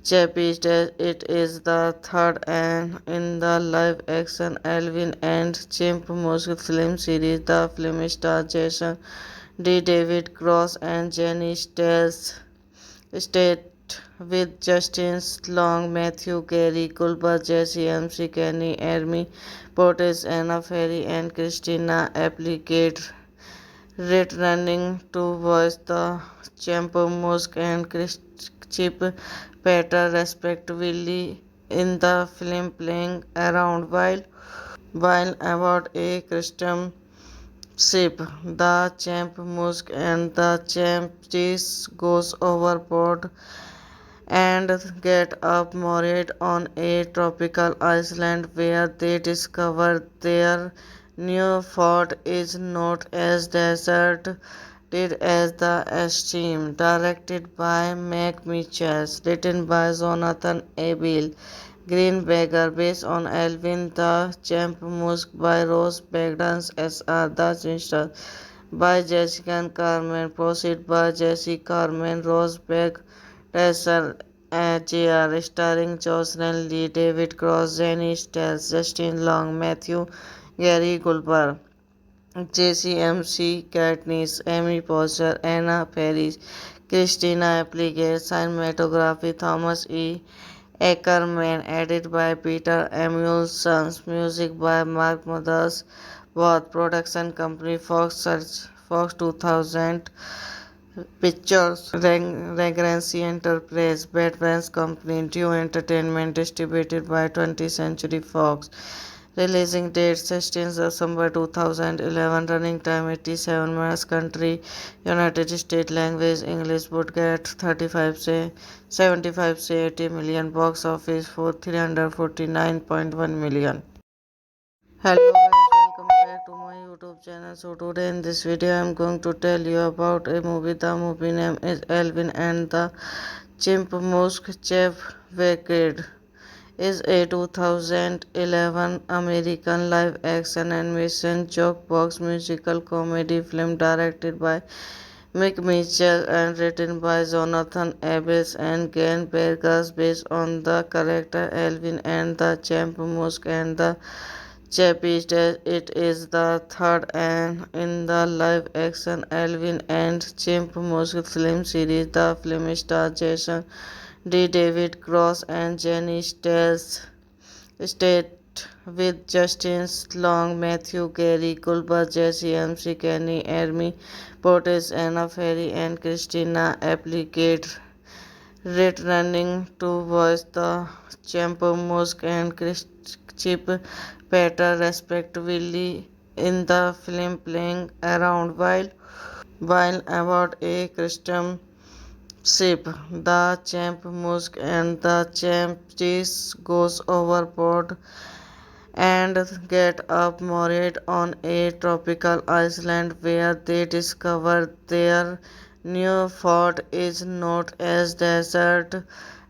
S1: Chappies. It is the third and in the live-action Alvin and Chipmunks film series. The film stars Jason D. David Cross and Jenny Stells, state with Justin Long, Matthew Gary Goldberg, Jesse MC Kenny, Amy Portes, Anna Ferry, and Christina Applegate, returning to voice the Champ-Musk and Chip Peter respectively in the film, playing around while about a custom ship. The Champ-Musk and the Champ Cheese goes overboard and get up moored on a tropical island where they discover their new fort is not as deserted as the esteem. Directed by Mac Mitchell, written by Jonathan Abel Greenberger, based on Alvin the Champ Musk by Rose Bagdans S.R. The Sinister by Jessica Carmen, proceed by Jesse Carmen, Rose Bag Tessel Jr., starring Jocelyn Lee, David Cross, Jenny Stells, Justin Long, Matthew Gary Goldberg, JCMC Katniss, Amy Poehler, Anna Faris, Christina Applegate, cinematography Thomas E. Ackerman, edited by Peter Emulson, music by Mark Mothers, both production company Fox 2000 Pictures, Regency Enterprise, Batman's Company, Due Entertainment, distributed by 20th Century Fox. Releasing date 16 December 2011, running time 87 minutes, country United States, language English, budget 35 से 75 से 80 million, box office for 349.1 million. Hello guys, welcome back to my YouTube channel. So today in this video I am going to tell you about a movie. The movie name is Alvin and the Chipmunk. Chef Wicked is a 2011 American live-action animation jukebox musical comedy film directed by Mick Mitchell and written by Jonathan Abbas and Glenn Burgess, based on the character Alvin and the Chipmunk and the Chappie. It is the third in the live-action Alvin and Chipmunk film series. The film stars Jason D. David Cross and Jenny Stells, stayed with Justin Long, Matthew Gary Goldberg, Jesse MC Kenny, Amy Portes, Anna Ferry, and Christina Applegate, returning to voice the Champ-Musk and Chip Peter respectively in the film, playing around while about a custom ship. The Champ Musk and the Champ Cheese goes overboard and get up moored on a tropical island where they discover their new fort is not as deserted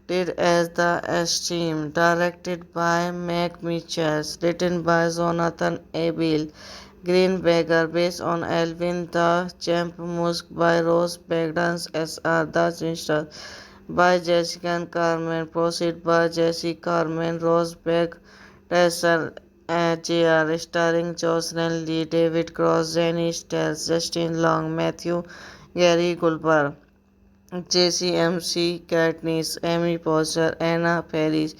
S1: as the esteem. Directed by Mac Mitchell, written by Jonathan Abel Greenberger, based on Alvin the Chipmunk by Rose Bagdans S.R. The Sinister by Jessica Carmen, proceed by Jesse Carmen, Rose Bag Tessel Jr., starring Jocelyn Lee, David Cross, Jenny Stells, Justin Long, Matthew Gary Goldberg, JCMC Katniss, Amy Poehler, Anna Faris,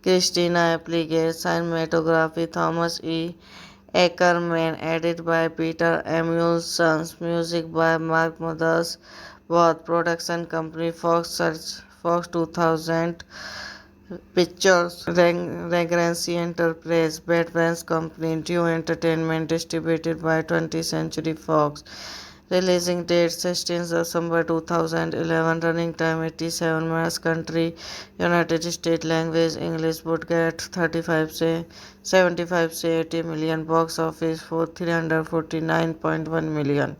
S1: Christina Applegate, cinematography Thomas E. Ackerman, edited by Peter Emulson, music by Mark Mothers, both production company Fox 2000 Pictures, Regency Enterprise, Batman's Company, Due Entertainment, distributed by 20th Century Fox. Releasing date 16 December 2011, running time 87 minutes, country United States, language English, budget 35 से 75 से 80 million, box office for 349.1 million.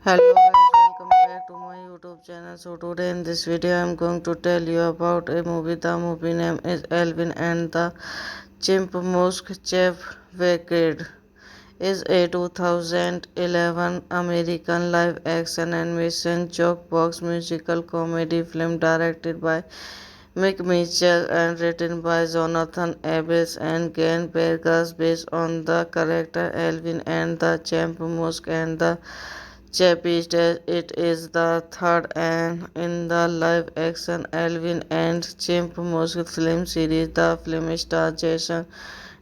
S1: Hello guys, welcome back to my YouTube channel. So today in this video I am going to tell you about a movie. The movie name is Alvin and the Chipmunk. Chef Wicked is a 2011 American live-action animation jukebox musical comedy film directed by Mick Mitchell and written by Jonathan Abbas and Glenn Burgess, based on the character Alvin and the Chipmunk and the Chappie. It is the third in the live-action Alvin and Chipmunk film series. The film stars Jason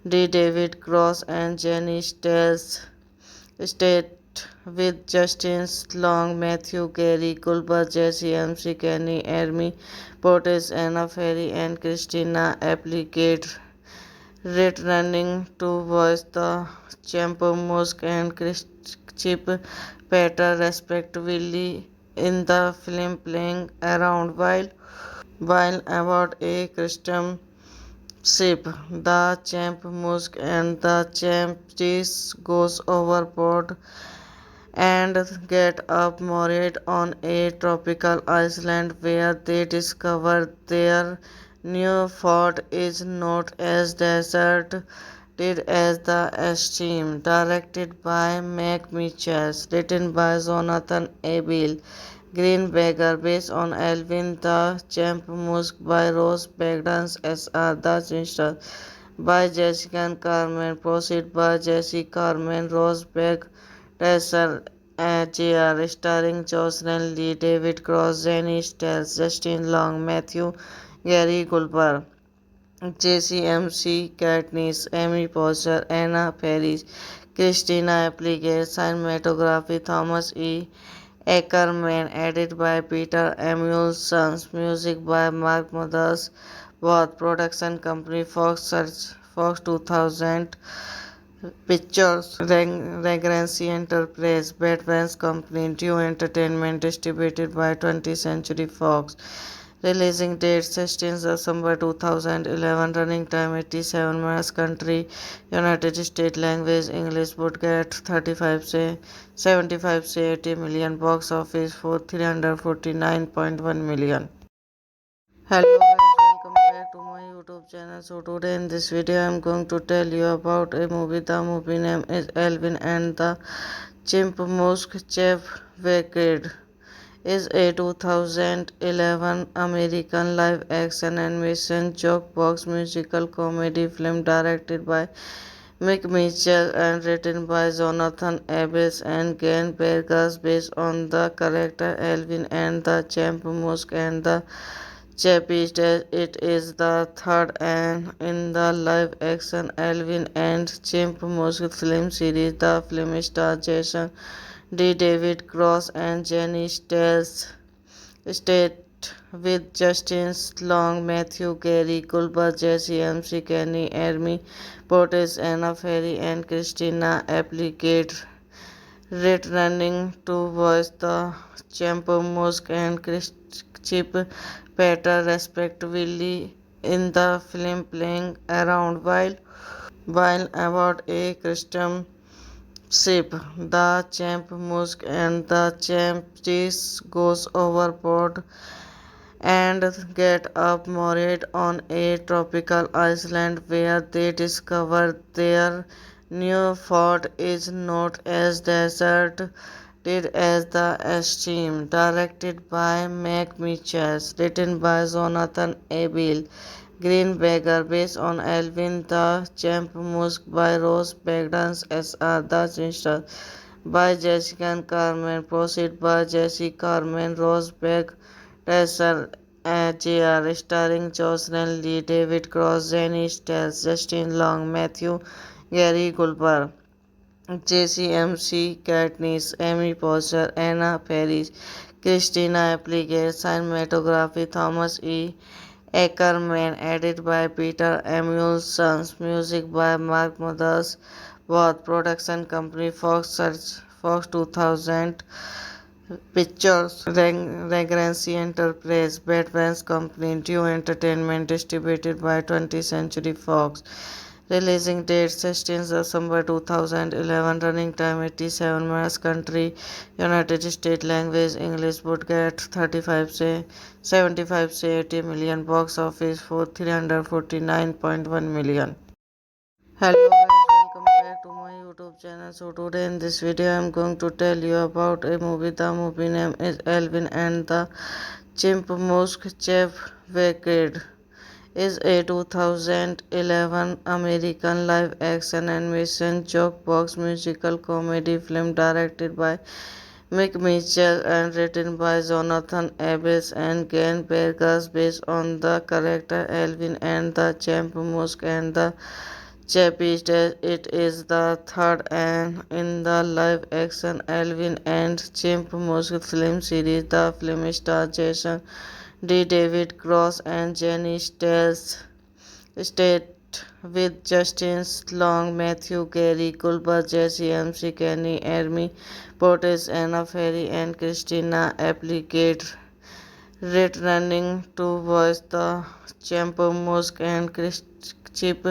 S1: D. David Cross and Jenny Stells, stayed with Justin Long, Matthew Gary, Gulbar, Jesse MC, Kenny, Ermi, Portis, Anna Ferry, and Christina Applegate, returning to voice the Champ Musk and Chip Petter respectively in the film, playing around while about a custom ship. The Champ Musk and the Champ Cheese goes overboard and get up moored on a tropical island where they discover their new fort is not as deserted as the esteem. Directed by Mac Mitchell, written by Jonathan Abel Greenberger, based on Alvin the Champ Musk by Rose Bagdans S.R. The Sister by Jessica Carmen, proceed by Jesse Carmen, Rosberg, Tessar, Jr., starring Jocelyn Lee, David Cross, Jenny Stells, Justin Long, Matthew Gary Gulbar, JCMC Katniss, Amy Poehler, Anna Faris, Christina Applegate, cinematography Thomas E. Ackerman, edited by Peter Emulsons, music by Mark Mothers, both production company Fox 2000 Pictures, Regency Enterprise, Batman's Company, Due Entertainment, distributed by 20th Century Fox. Releasing date 16th December 2011, running time 87 minutes, country United States, language English, budget 35 से 75 से 80 million, box office for 349.1 million. Hello guys, welcome back to my YouTube channel. So today in this video I am going to tell you about a movie. The movie name is Alvin and the Chipmunks. Chef Wicked is a 2011 American live action animation jukebox musical comedy film directed by Mick Mitchell and written by Jonathan Abbas and Glenn Burgess, based on the character Alvin and the Chipmunks and the Chappies. It is the third and in the live-action Alvin and Chipmunks film series. The film stars Jason D. David Cross and Jenny Stells, state with Justin Long, Matthew Gary, Gulbar, Jesse MC, Kenny, Ermi, Portis, Anna Ferry, and Christina Applegate, returning to voice the Champ Musk and Chip Petter respectively in the film, playing around while about a custom ship. The Champ Musk and the Champ Cheese goes overboard and get up moored on a tropical island where they discover their new fort is not as deserted as the esteem. Directed by Mac Mitchell, written by Jonathan Abel Greenberger, based on Alvin the Champ Musk by Rose Bagdans S.R. The Sister by Jessica Carmen, proceed by Jesse Carmen, Rosberg, Tessar, Jr., starring Jocelyn Lee, David Cross, Jenny Stells, Justin Long, Matthew Gary Gulbar, JCMC Katniss, Amy Poehler, Anna Faris, Christina Applegate, cinematography Thomas E. Ackerman, edited by Peter Emulsons, music by Mark Mothers, both production company Fox 2000 Pictures, Regency Enterprise, Batman's Company, Due Entertainment, distributed by 20th Century Fox. Releasing date 16th December 2011, running time 87 minutes, country United States, language English, budget 35 से 75 से 80 million, box office for 349.1 million. Hello guys, welcome back to my YouTube channel. So today in this video I am going to tell you about a movie. The movie name is Alvin and the Chipmunks. Chef Wicked is a 2011 American live-action animation jukebox musical comedy film directed by Mick Mitchell and written by Jonathan Abbas and Glenn Burgess, based on the character Alvin and the Chipmunks and the Chappie Dash. It is the third and in the live-action Alvin and Chipmunk film series. The film stars Jason D. David Cross and Jenny Stiles. State with Justin Long, Matthew Gary, Culber, Jesse MC, Kenny, Ermi, Portes, Anna Ferry, and Christina Applegate, returning to voice the Champer Musk and Chip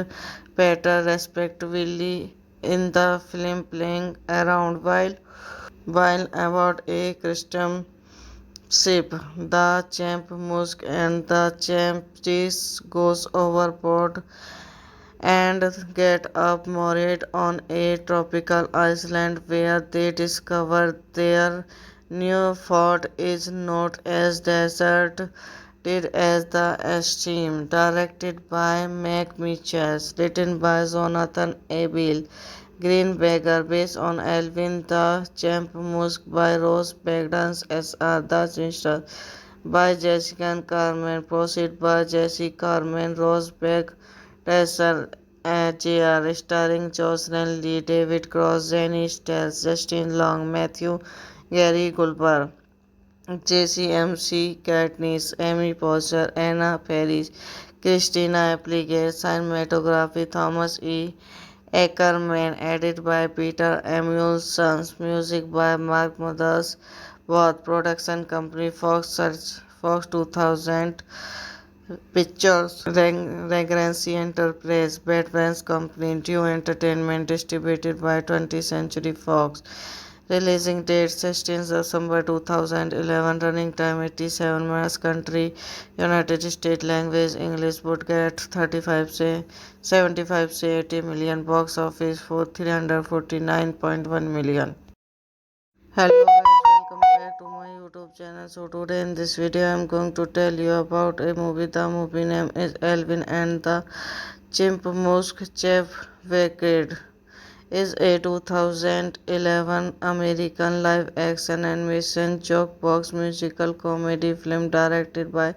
S1: Petter respectively in the film, playing around while about a custom ship. The Champ Musk and the Champ Cheese goes overboard and get up moored on a tropical island where they discover their new fort is not as deserted as the esteem. Directed by Mac Mitchell, written by Jonathan Abel Greenberger, based on Alvin the Champ Musk by Rose Bagdans S.R. The Sinister by Jessica Carmen, proceed by Jesse Carmen, Rosberg, Tessel, Jr., starring Jocelyn Lee, David Cross, Jenny Stiles, Justin Long, Matthew Gary Gulper, JCMC Katniss, Amy Poehler, Anna Faris, Christina Applegate, cinematography Thomas E. Ackerman, edited by Peter Emulson, music by Mark Mothers, both production company Fox 2000 Pictures, Regency Enterprise, Batman's Company, Due Entertainment, distributed by 20th Century Fox. Releasing date 16th December 2011, running time 87 minutes, country United States, language English, budget 35 से 75 से 80 million, box office for 349.1 million. Hello guys, welcome back to my YouTube channel. So today in this video I am going to tell you about a movie. The movie name is Alvin and the Chipmunk. Chef Wicked is a 2011 American live-action animation jukebox musical comedy film directed by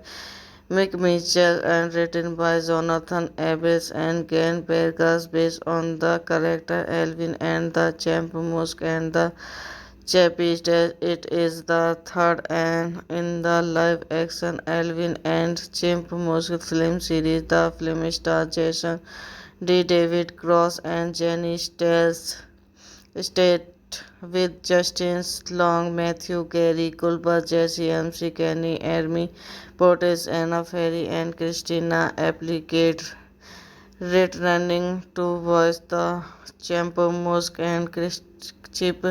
S1: Mick Mitchell and written by Jonathan Abbas and Glenn Burgess, based on the character Alvin and the Chipmunk and the Chappie Dash. It is the third and in the live-action Alvin and Chipmunk film series. The film stars Jason D. David Cross and Jenny Stiles. State with Justin Long, Matthew Gary, Culber, Jesse MC, Kenny, Ermi, Portes, Anna Ferry, and Christina Applegate, returning to voice the Champer Musk and Chip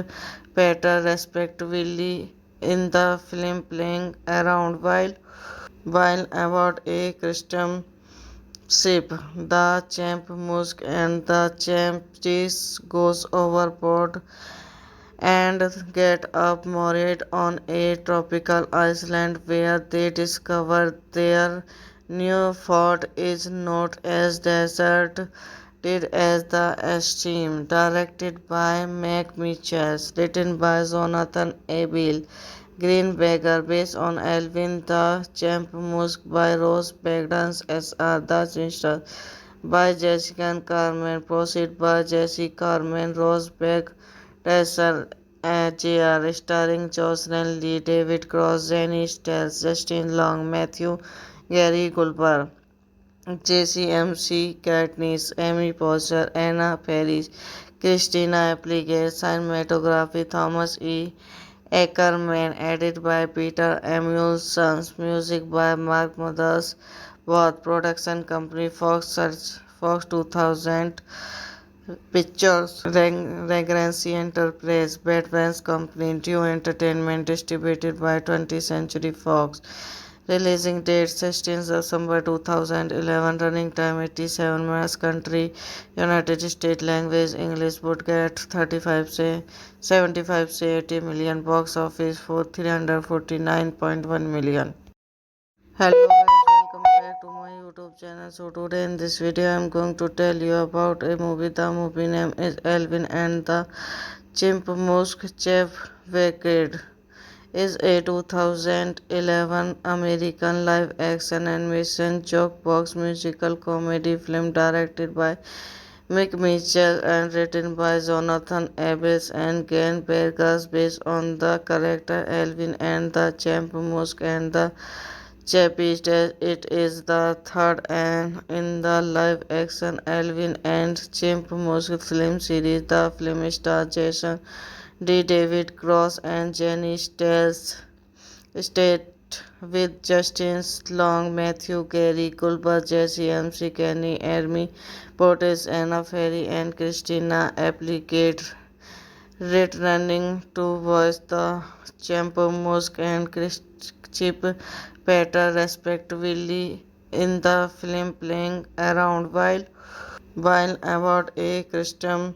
S1: Petter respectively in the film, playing around while about a custom ship. The Champ Musk and the Champ Cheese goes overboard and get up moored on a tropical island where they discover their new fort is not as deserted as the esteem. Directed by Mac Mitchell, written by Jonathan Abel Greenberger, based on Alvin the Chipmunk by Rose Bagdans S.R. The Sinister by Jessica Carmen, proceed by Jesse Carmen, Rosberg, Tessel, Jr., starring Jocelyn Lee, David Cross, Jenny Stiles, Justin Long, Matthew Gary Gulper, JCMC Katniss, Amy Poehler, Anna Faris, Christina Applegate, cinematography Thomas E. Ackerman, edited by Peter Emulson, music by Mark Mothers, both production company Fox 2000 Pictures, Regency Enterprise, Batman's Company, Due Entertainment, distributed by 20th Century Fox. Releasing date 16th December 2011, running time 87 minutes, country United States, language English, budget 35 से 75 से 80 million, box office for 349.1 million. Hello guys, welcome back to my YouTube channel. So today in this video I am going to tell you about a movie. The movie name is Alvin and the Chipmunk. Chef Wicked is a 2011 American live-action animation jukebox musical comedy film directed by Mick Mitchell and written by Jonathan Abbas and Glenn Bergas based on the character Alvin and the Champ Musk and the Chappie. It is the third and in the live-action Alvin and Chimp Musk film series. The film stars Jason D. David Cross and Jenny Stiles. State with Justin Long, Matthew Gary, Culber, Jesse MC, Kenny, Ermi, Portes, Anna Ferry, and Christina Applegate. Returning to voice the Champ Musk and Chip Peter respectively in the film playing around while about a custom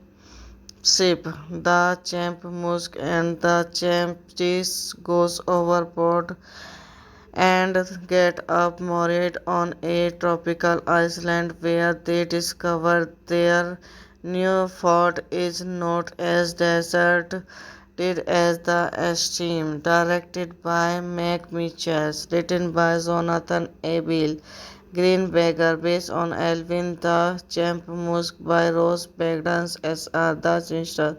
S1: ship. The Champ Musk and the Champ Cheese goes overboard and get up moored on a tropical island where they discover their new fort is not as deserted as the esteem. Directed by Mac Mitchell, written by Jonathan Abel Greenberger, based on Alvin the Champ Musk by Rose Bagdans S.R. The Sinister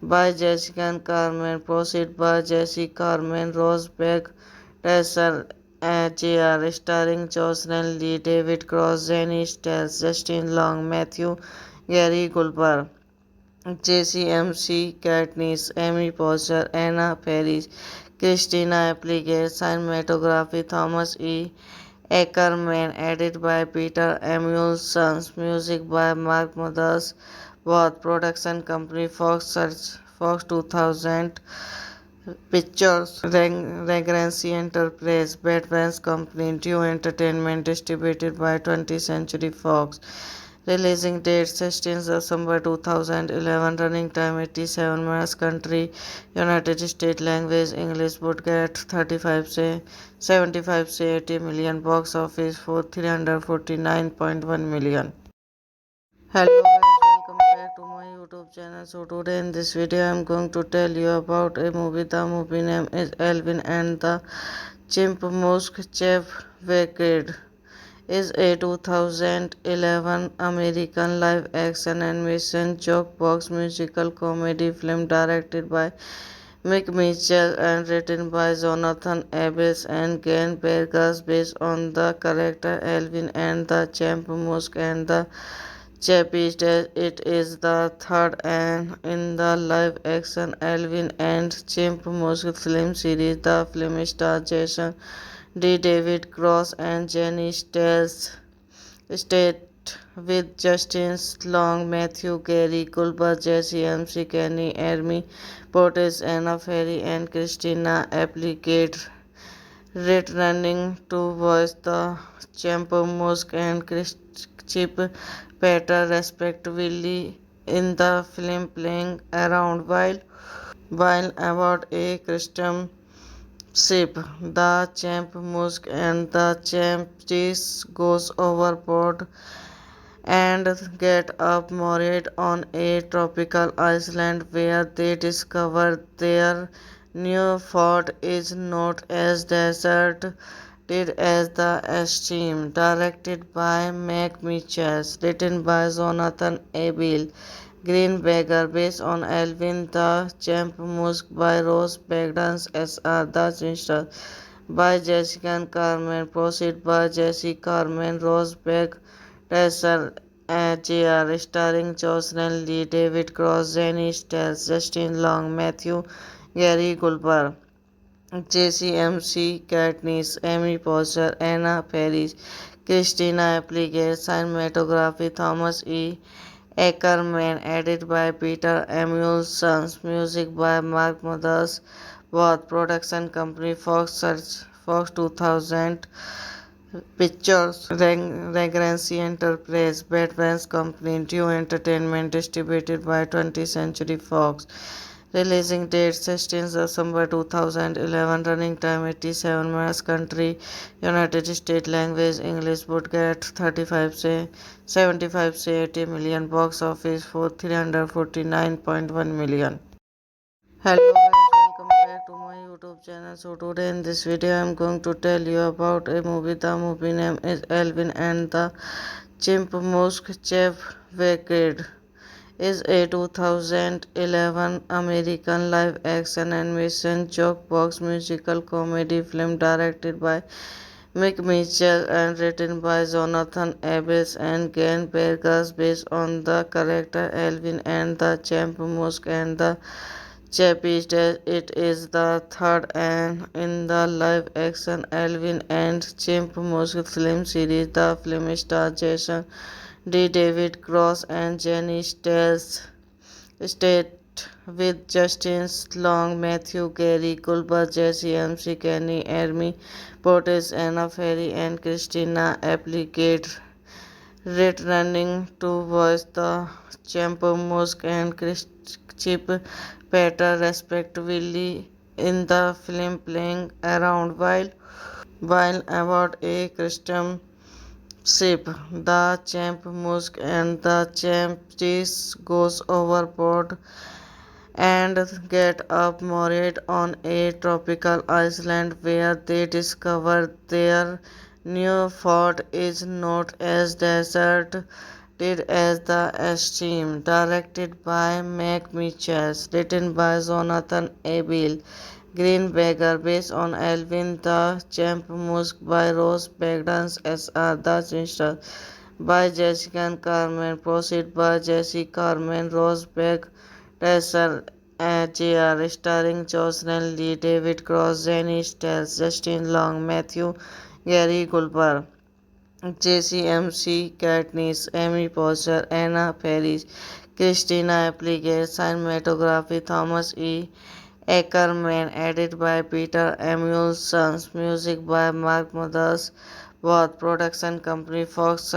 S1: by Jessica Carmen, proceed by Jesse Carmen, Rosberg, Tessel, Jr., starring Jocelyn Lee, David Cross, Jenny Stiles, Justin Long, Matthew Gary Goldberg, JCMC Katniss, Amy Poehler, Anna Faris, Christina Applegate, cinematography Thomas E. Ackerman, edited by Peter Emulsons, music by Mark Mothers, both production company Fox 2000 Pictures, Regency Enterprise, Batman's Company, Due Entertainment, distributed by 20th Century Fox. Releasing date 16th December 2011, running time 87 minutes, country United States, language English, budget 35 से 75 से 80 million, box office for 349.1 million. Hello guys, welcome back to my YouTube channel. So today in this video I am going to tell you about a movie. The movie name is Alvin and the Chimp Musk. Chef Wicked is a 2011 American live-action animation jukebox musical comedy film directed by Mick Mitchell and written by Jonathan Abbas and Glenn Bergas based on the character Alvin and the Champ Musk and the Chappie. It is the third and in the live-action Alvin and Chimp Musk film series. The film stars Jason D. David Cross and Jenny Stiles. State with Justin Long, Matthew Gary, Culber, Jesse MC, Kenny, Ermi, Portes, Anna Ferry, and Christina Applegate. Returning to voice the Champ Musk and Chip Peter respectively in the film playing around while about a custom ship. The Champ Musk and the Champ Cheese goes overboard and get up moored on a tropical island where they discover their new fort is not as deserted as the esteem. Directed by Mac Mitchell, written by Jonathan Abel Greenberger, based on Alvin the Champ Musk by Rose Bagdans S.R. The Sinister by Jessica Carmen, proceed by Jesse Carmen, Rosberg, Tessel, Jr., starring Jocelyn Lee, David Cross, Jenny Stiles, Justin Long, Matthew Gary Goldberg, JCMC Katniss, Amy Poehler, Anna Faris, Christina Applegate, cinematography Thomas E. Ackerman, edited by Peter Emulsons, music by Mark Mothers, both production company Fox 2000 Pictures, Regency Enterprise, Batman's Company, Due Entertainment, distributed by 20th Century Fox. Releasing date 16th December 2011, running time 87 minutes, country United States, language English, budget 35 से 75 से 80 million, box office for 349.1 million. Hello guys, welcome back to my YouTube channel. So today in this video I am going to tell you about a movie. The movie name is Alvin and the Chimp Chef Wicked is a 2011 American live-action animation jukebox musical comedy film directed by Mick Mitchell and written by Jonathan Abbas and Glenn Burgess based on the character Alvin and the Chipmunks and the Chappies. It is the third and in the live-action Alvin and Chipmunks film series. The film stars Jason D. David Cross and Jenny Stiles. State with Justin Long, Matthew Gary, Culber, Jesse MC, Kenny, Ermi, Portis, Anna Ferry, and Christina Applegate, returning to voice the Champo Musk and Chip Petter respectively in the film, playing around while about a custom ship. The Champ Musk and the Champ Cheese goes overboard and get up moored on a tropical island where they discover their new fort is not as deserted as the esteem. Directed by Mac Mitchell, written by Jonathan Abel Greenberger, based on Alvin the Champ Musk by Rose Bagdans S.R. The Sister by Jessica Carmen, proceed by Jesse Carmen, Rosberg, Tessel, Jr., starring Jocelyn Lee, David Cross, Jenny Stiles, Justin Long, Matthew Gary Gulper, JCMC Katniss, Amy Poehler, Anna Faris, Christina Applegate, cinematography Thomas E. Ackerman, edited by Peter Emulsons, music by Mark Mothers, both production company Fox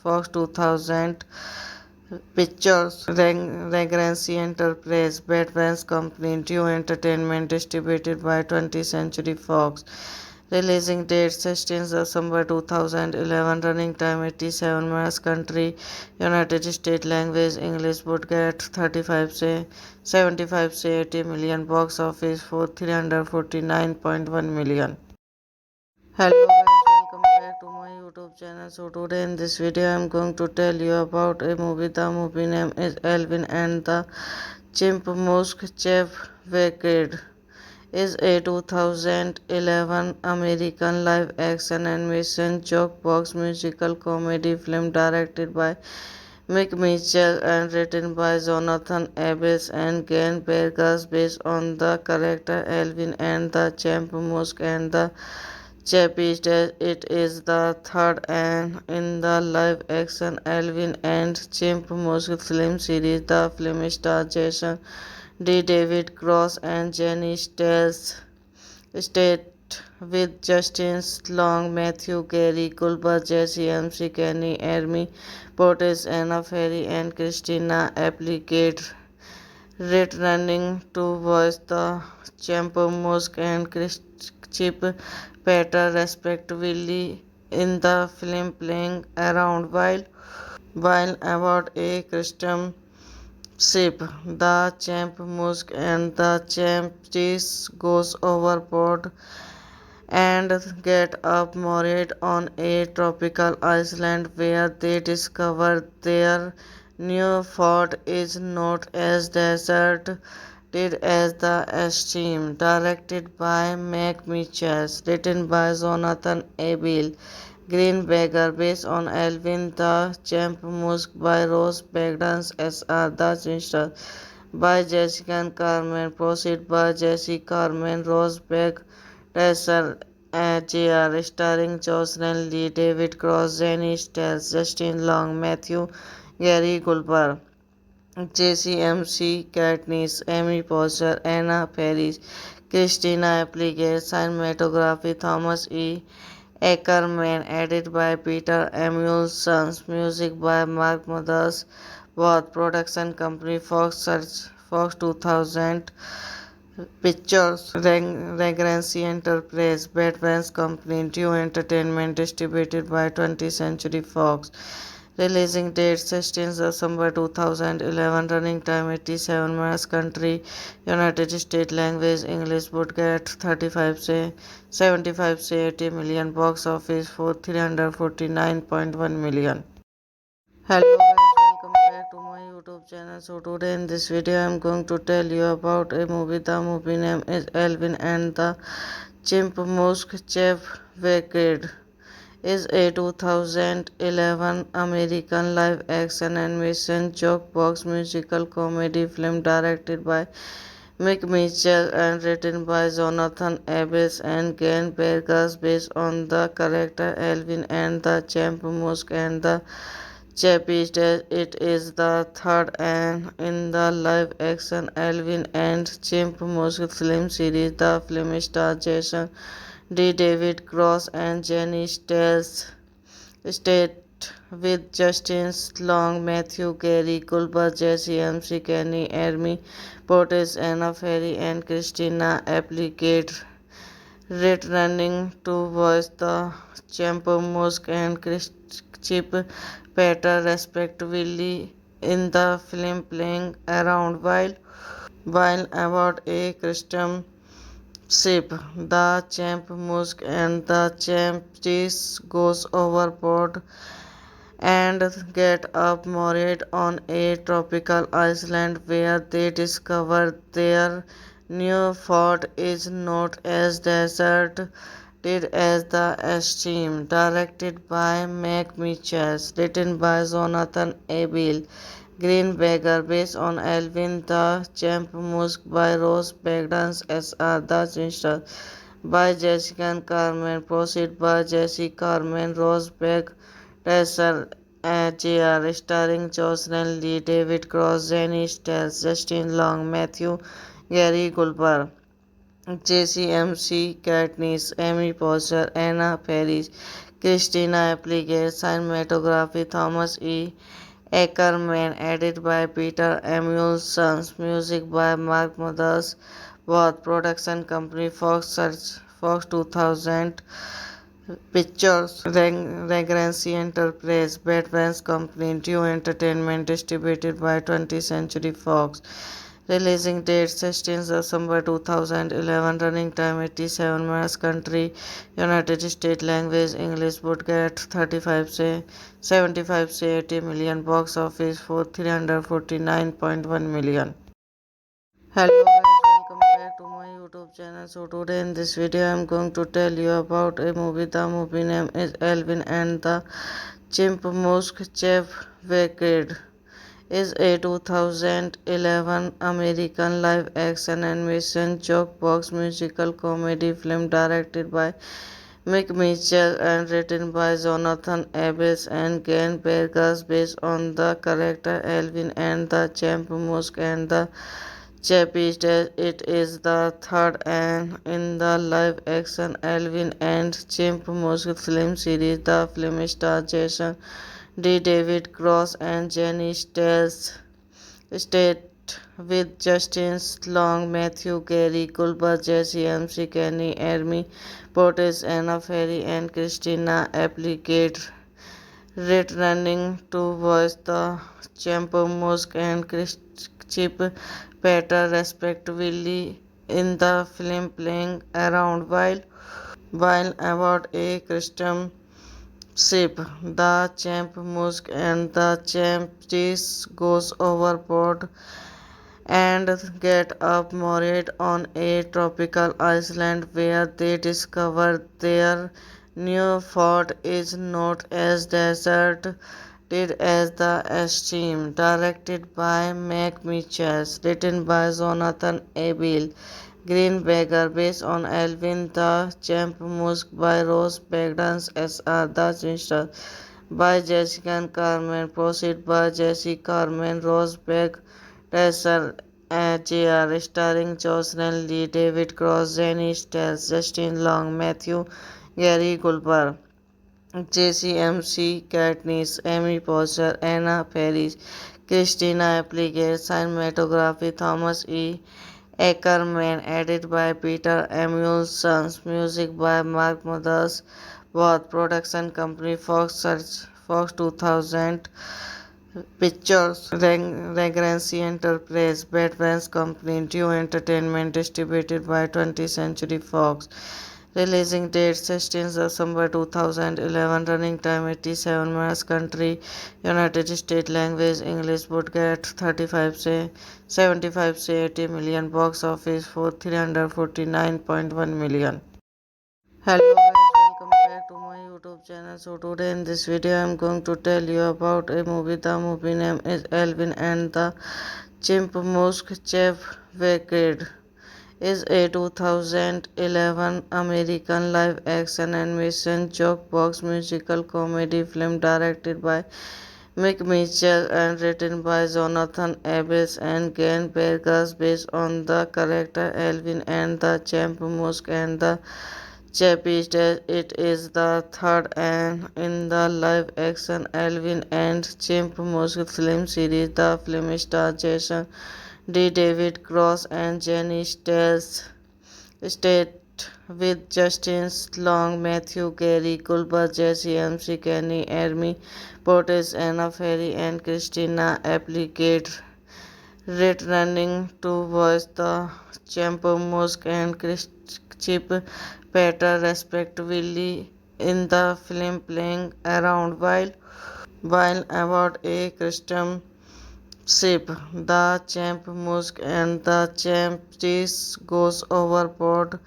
S1: 2000 Pictures, Regency Enterprise, Batman's Company, Due Entertainment, distributed by 20th Century Fox. Releasing date 16 December 2011, running time 87 minutes, country United States, language English, budget 35 से 75 से 80 million, box office for 349.1 million. Hello guys, welcome back to my YouTube channel. So today in this video I am going to tell you about a movie. The movie name is Alvin and the Chipmunks Chef Wicked is a 2011 American live-action animation jukebox musical comedy film directed by Mick Mitchell and written by Jonathan Abbas and Glenn Burgess based on the character Alvin and the Chipmunks and the Chappies. It is the third and in the live-action Alvin and Chipmunks film series. The film stars Jason D. David Cross and Jenny Stiles. State with Justin Long, Matthew Gary, Culber, Jesse MC, Kenny, Ermi, Portis, Anna Ferry, and Christina Applegate, returning to voice the Champo Musk and Chip Petter respectively in the film, playing around while about a custom ship. The Champ Musk and the Champ Cheese goes overboard and get up moored on a tropical island where they discover their new fort is not as deserted as the esteem. Directed by Mac Mitchell, written by Jonathan Abel Greenberger, based on Alvin the Chipmunks by Rose Bagdans S.R. The Sister by Jessica Carmen, proceed by Jesse Carmen, Rosberg, Tessel, Jr., starring Jocelyn Lee, David Cross, Jenny Stiles, Justin Long, Matthew Gary Gulper, JCMC Katniss, Amy Poehler, Anna Faris, Christina Applegate, cinematography Thomas E. Ackerman, edited by Peter Emulsons, music by Mark Mothers, both production company Fox 2000 Pictures, Regency Enterprise, Batman's Company, Due Entertainment, distributed by 20th Century Fox. Releasing date 16 December 2011, running time 87 minutes, country United States, language English, budget 35 से 75 से 80 million, box office for 349.1 million. Hello guys, welcome back to my YouTube channel. So today in this video I am going to tell you about a movie. The movie name is Alvin and the Chipmunks Wicked is a 2011 American live action animation jukebox musical comedy film directed by Mick Mitchell and written by Jonathan Abbas and Glenn Burgess based on the character Alvin and the Chipmunks and the Chappies. It is the third and in the live-action Alvin and Chipmunks film series. The film stars Jason D. David Cross and Jenny Stiles. State with Justin Long, Matthew Gary, Culber, Jesse MC, Kenny, Ermi, Portis, Anna Ferry, and Christina Applegate, returning to voice the Champer Musk and Chip Petter respectively in the film, playing around while about a custom ship. The Champ Musk and the Champ Cheese goes overboard and get up moored on a tropical island where they discover their new fort is not as deserted as the esteem. Directed by Mac Mitchell, written by Jonathan Abel Greenberger, based on Alvin the Champ Musk by Rose Bagdans S.R. The Sister by Jessica Carmen, proceed by Jesse Carmen, Rosberg, Tessel, Jr., starring Jocelyn Lee, David Cross, Jenny Stiles, Justin Long, Matthew Gary Gulper, JCMC Katniss, Amy Poehler, Anna Faris, Christina Applegate, cinematography Thomas E. Ackerman, edited by Peter Emulson, music by Mark Mothers, both production company Fox 2000 Pictures, Regency Enterprise, Batman's Company, Due Entertainment, distributed by 20th Century Fox. Releasing date 16th December 2011, running time 87 minutes, country United States, language English, budget 35 से 75 से 80 million, box office for 349.1 million. Hello guys, welcome back to my YouTube channel. So today in this video I am going to tell you about a movie. The movie name is Alvin and the Chipmunks Wicked is a 2011 American live-action animation jukebox musical comedy film directed by Mick Mitchell and written by Jonathan Abbas and Glenn Burgess based on the character Alvin and the Chipmunks and the Chappies. It is the third and in the live-action Alvin and Chipmunks film series. The film stars Jason D. David Cross and Jenny Stiles, state with Justin Long, Matthew Gary, Culber, Jesse MC, Kenny, Ermi, Portis, Anna Ferry, and Christina Applegate, returning to voice the Champer Musk and Chip Petter respectively in the film, playing around while about a custom ship. The Champ Musk and the Champ Cheese goes overboard and get up moored on a tropical island where they discover their new fort is not as deserted as the esteem. Directed by Mac Mitchell, written by Jonathan Abel Greenberger, based on Alvin the Chipmunks by Rose Bagdans S.R. The Sister by Jessica Carmen, proceed by Jesse Carmen, Rosberg, Tessel, Jr., starring Jocelyn Lee, David Cross, Jenny Stiles, Justin Long, Matthew Gary Gulper, JCMC Katniss, Amy Poehler, Anna Faris, Christina Applegate, cinematography Thomas E. Ackerman, edited by Peter Emulson, music by Mark Mothers, both production company Fox 2000 Pictures, Regency Enterprise, Batman's Company, Due Entertainment, distributed by 20th Century Fox. Releasing date 16 December 2011. Running time 87 minutes. Country United States. Language English. Budget 35 से 75 से 80 million. Box office for 349.1 million. Hello guys, welcome back to my YouTube channel. So today in this video I am going to tell you about a movie. The movie name is Alvin and the Chipmunks. Wicked is a 2011 American live-action animation jukebox musical comedy film directed by Mick Mitchell and written by Jonathan Abbas and Glenn Burgess, based on the character Alvin and the Chipmunks and the Chappies. It is the third and in the live-action Alvin and Chipmunks film series. The film stars Jason D. David Cross and Jenny Stiles, state with Justin Long, Matthew Gary, Culber, Jesse MC, Kenny, Ermi, Portis, Anna Ferry, and Christina Applegate, returning to voice the Chipmunks and Chip Peter respectively in the film, playing around while about a custom ship. The Chipmunks and the Chappies goes overboard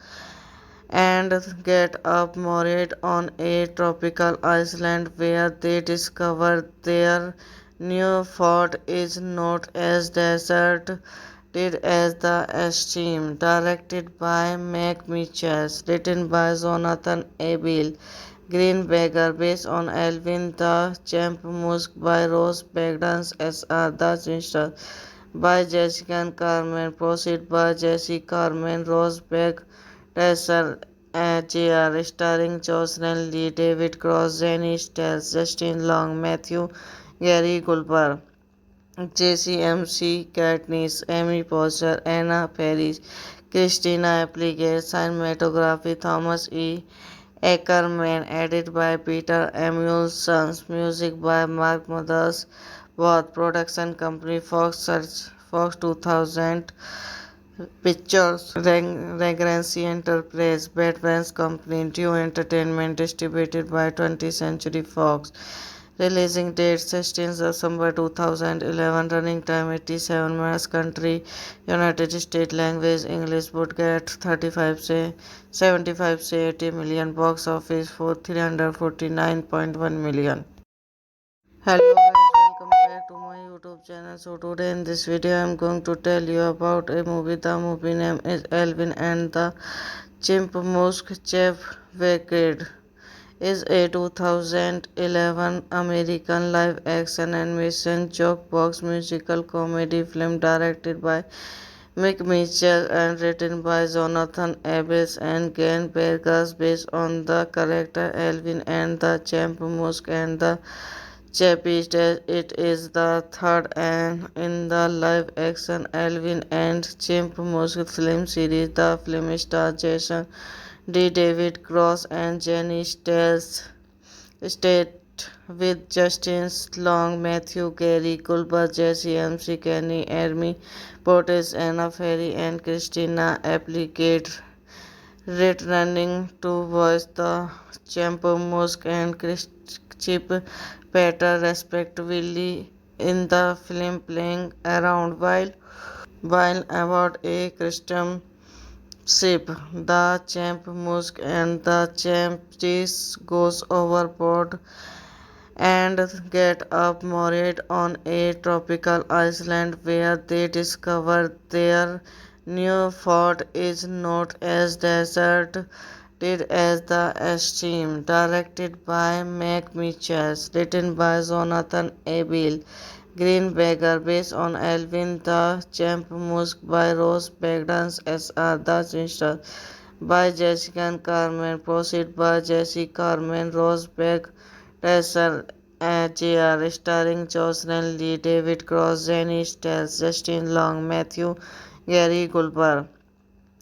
S1: and get up moored on a tropical island where they discover their new fort is not as deserted as the steam. Directed by Mac Mitchell, written by Jonathan Abel Greenberger, based on Alvin the Chipmunks by Rose Bagdans S.R. The Winster by Jessica Carmen, proceed by Jesse Carmen, Rose Bag, Tessel, Jr., starring Jocelyn Lee, David Cross, Jenny Stiles, Justin Long, Matthew Gary Gulper, JCMC Katniss, Amy Poehler, Anna Faris, Christina Applegate, cinematography Thomas E. Ackerman, edited by Peter Emulson, music by Mark Mothers, both production company Fox 2000 Pictures, Regency Enterprise, Batman's Company, Due Entertainment, distributed by 20th Century Fox. Releasing date 16 December 2011. Running time 87 minutes. Country United States. Language English. Budget 35 से 75 से 80 million. Box office for 349.1 million. Hello guys, welcome back to my YouTube channel. So today in this video I am going to tell you about a movie. The movie name is Alvin and the Chipmunks. Wicked is a 2011 American live-action animation jukebox musical comedy film directed by Mick Mitchell and written by Jonathan Abbas and Glenn Burgess, based on the character Alvin and the Chipmunks and the Chappies. It is the third and in the live-action Alvin and Chipmunks film series. The film stars Jason D. David Cross and Jenny Stiles, state with Justin Long, Matthew Gary, Culber, Jesse MC, Kenny, Ermi, Portis, Anna Ferry, and Christina Applegate, returning to voice the Chipmunks and Chip Peter respectively in the film, playing around while about a custom ship. The Chipmunks and the Chappies goes overboard and get up moored on a tropical island where they discover their new fort is not as deserted as the steam. Directed by Mac Mitchell, written by Jonathan Abel Greenberger, based on Alvin the Chipmunks by Rose Bagdans S.R. The Winster by Jessica Carmen, proceed by Jesse Carmen, Rose Bag, Tessel, Jr., starring Jocelyn Lee, David Cross, Jenny Stiles, Justin Long, Matthew Gary Gulper,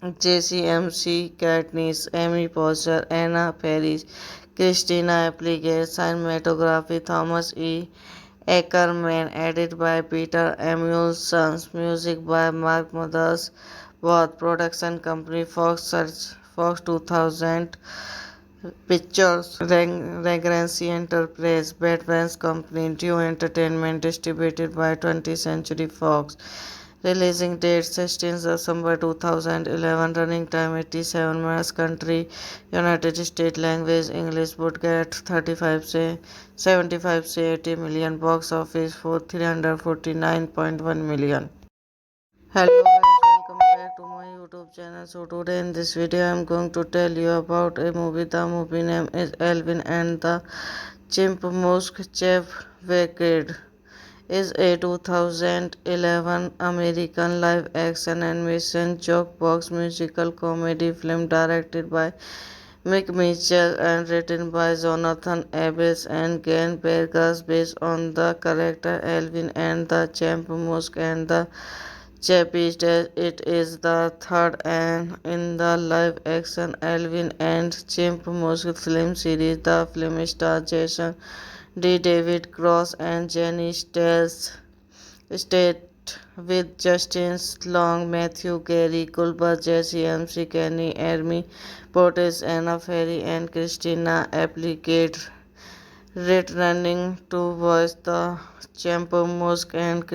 S1: JCMC Katniss, Amy Poehler, Anna Faris, Christina Applegate, cinematography Thomas E. Ackerman, edited by Peter Emulson, music by Mark Mothers, both production company Fox 2000 Pictures, Regency Enterprise, Batman's Company, Duo Entertainment, distributed by 20th Century Fox. Releasing date 16 December 2011, running time 87 minutes, country United States, language English, budget 35 से 75 से 80 million, box office for 349.1 million. Hello guys, welcome back to my YouTube channel. So today in this video I am going to tell you about a movie. The movie name is Alvin and the Chipmunks Wicked is a 2011 American live action animation jukebox musical comedy film directed by Mick Mitchell and written by Jonathan Abbas and Glenn Burgess, based on the character Alvin and the Chipmunks and the Chappies. It is the third and in the live-action Alvin and Chipmunks film series. The film stars Jason D. David Cross and Jenny Stiles, state with Justin Long, Matthew Gary, Culber, Jesse MC, Kenny, Ermi, Portis, Anna Ferry, and Christina Applegate, returning to voice the Chipmunks and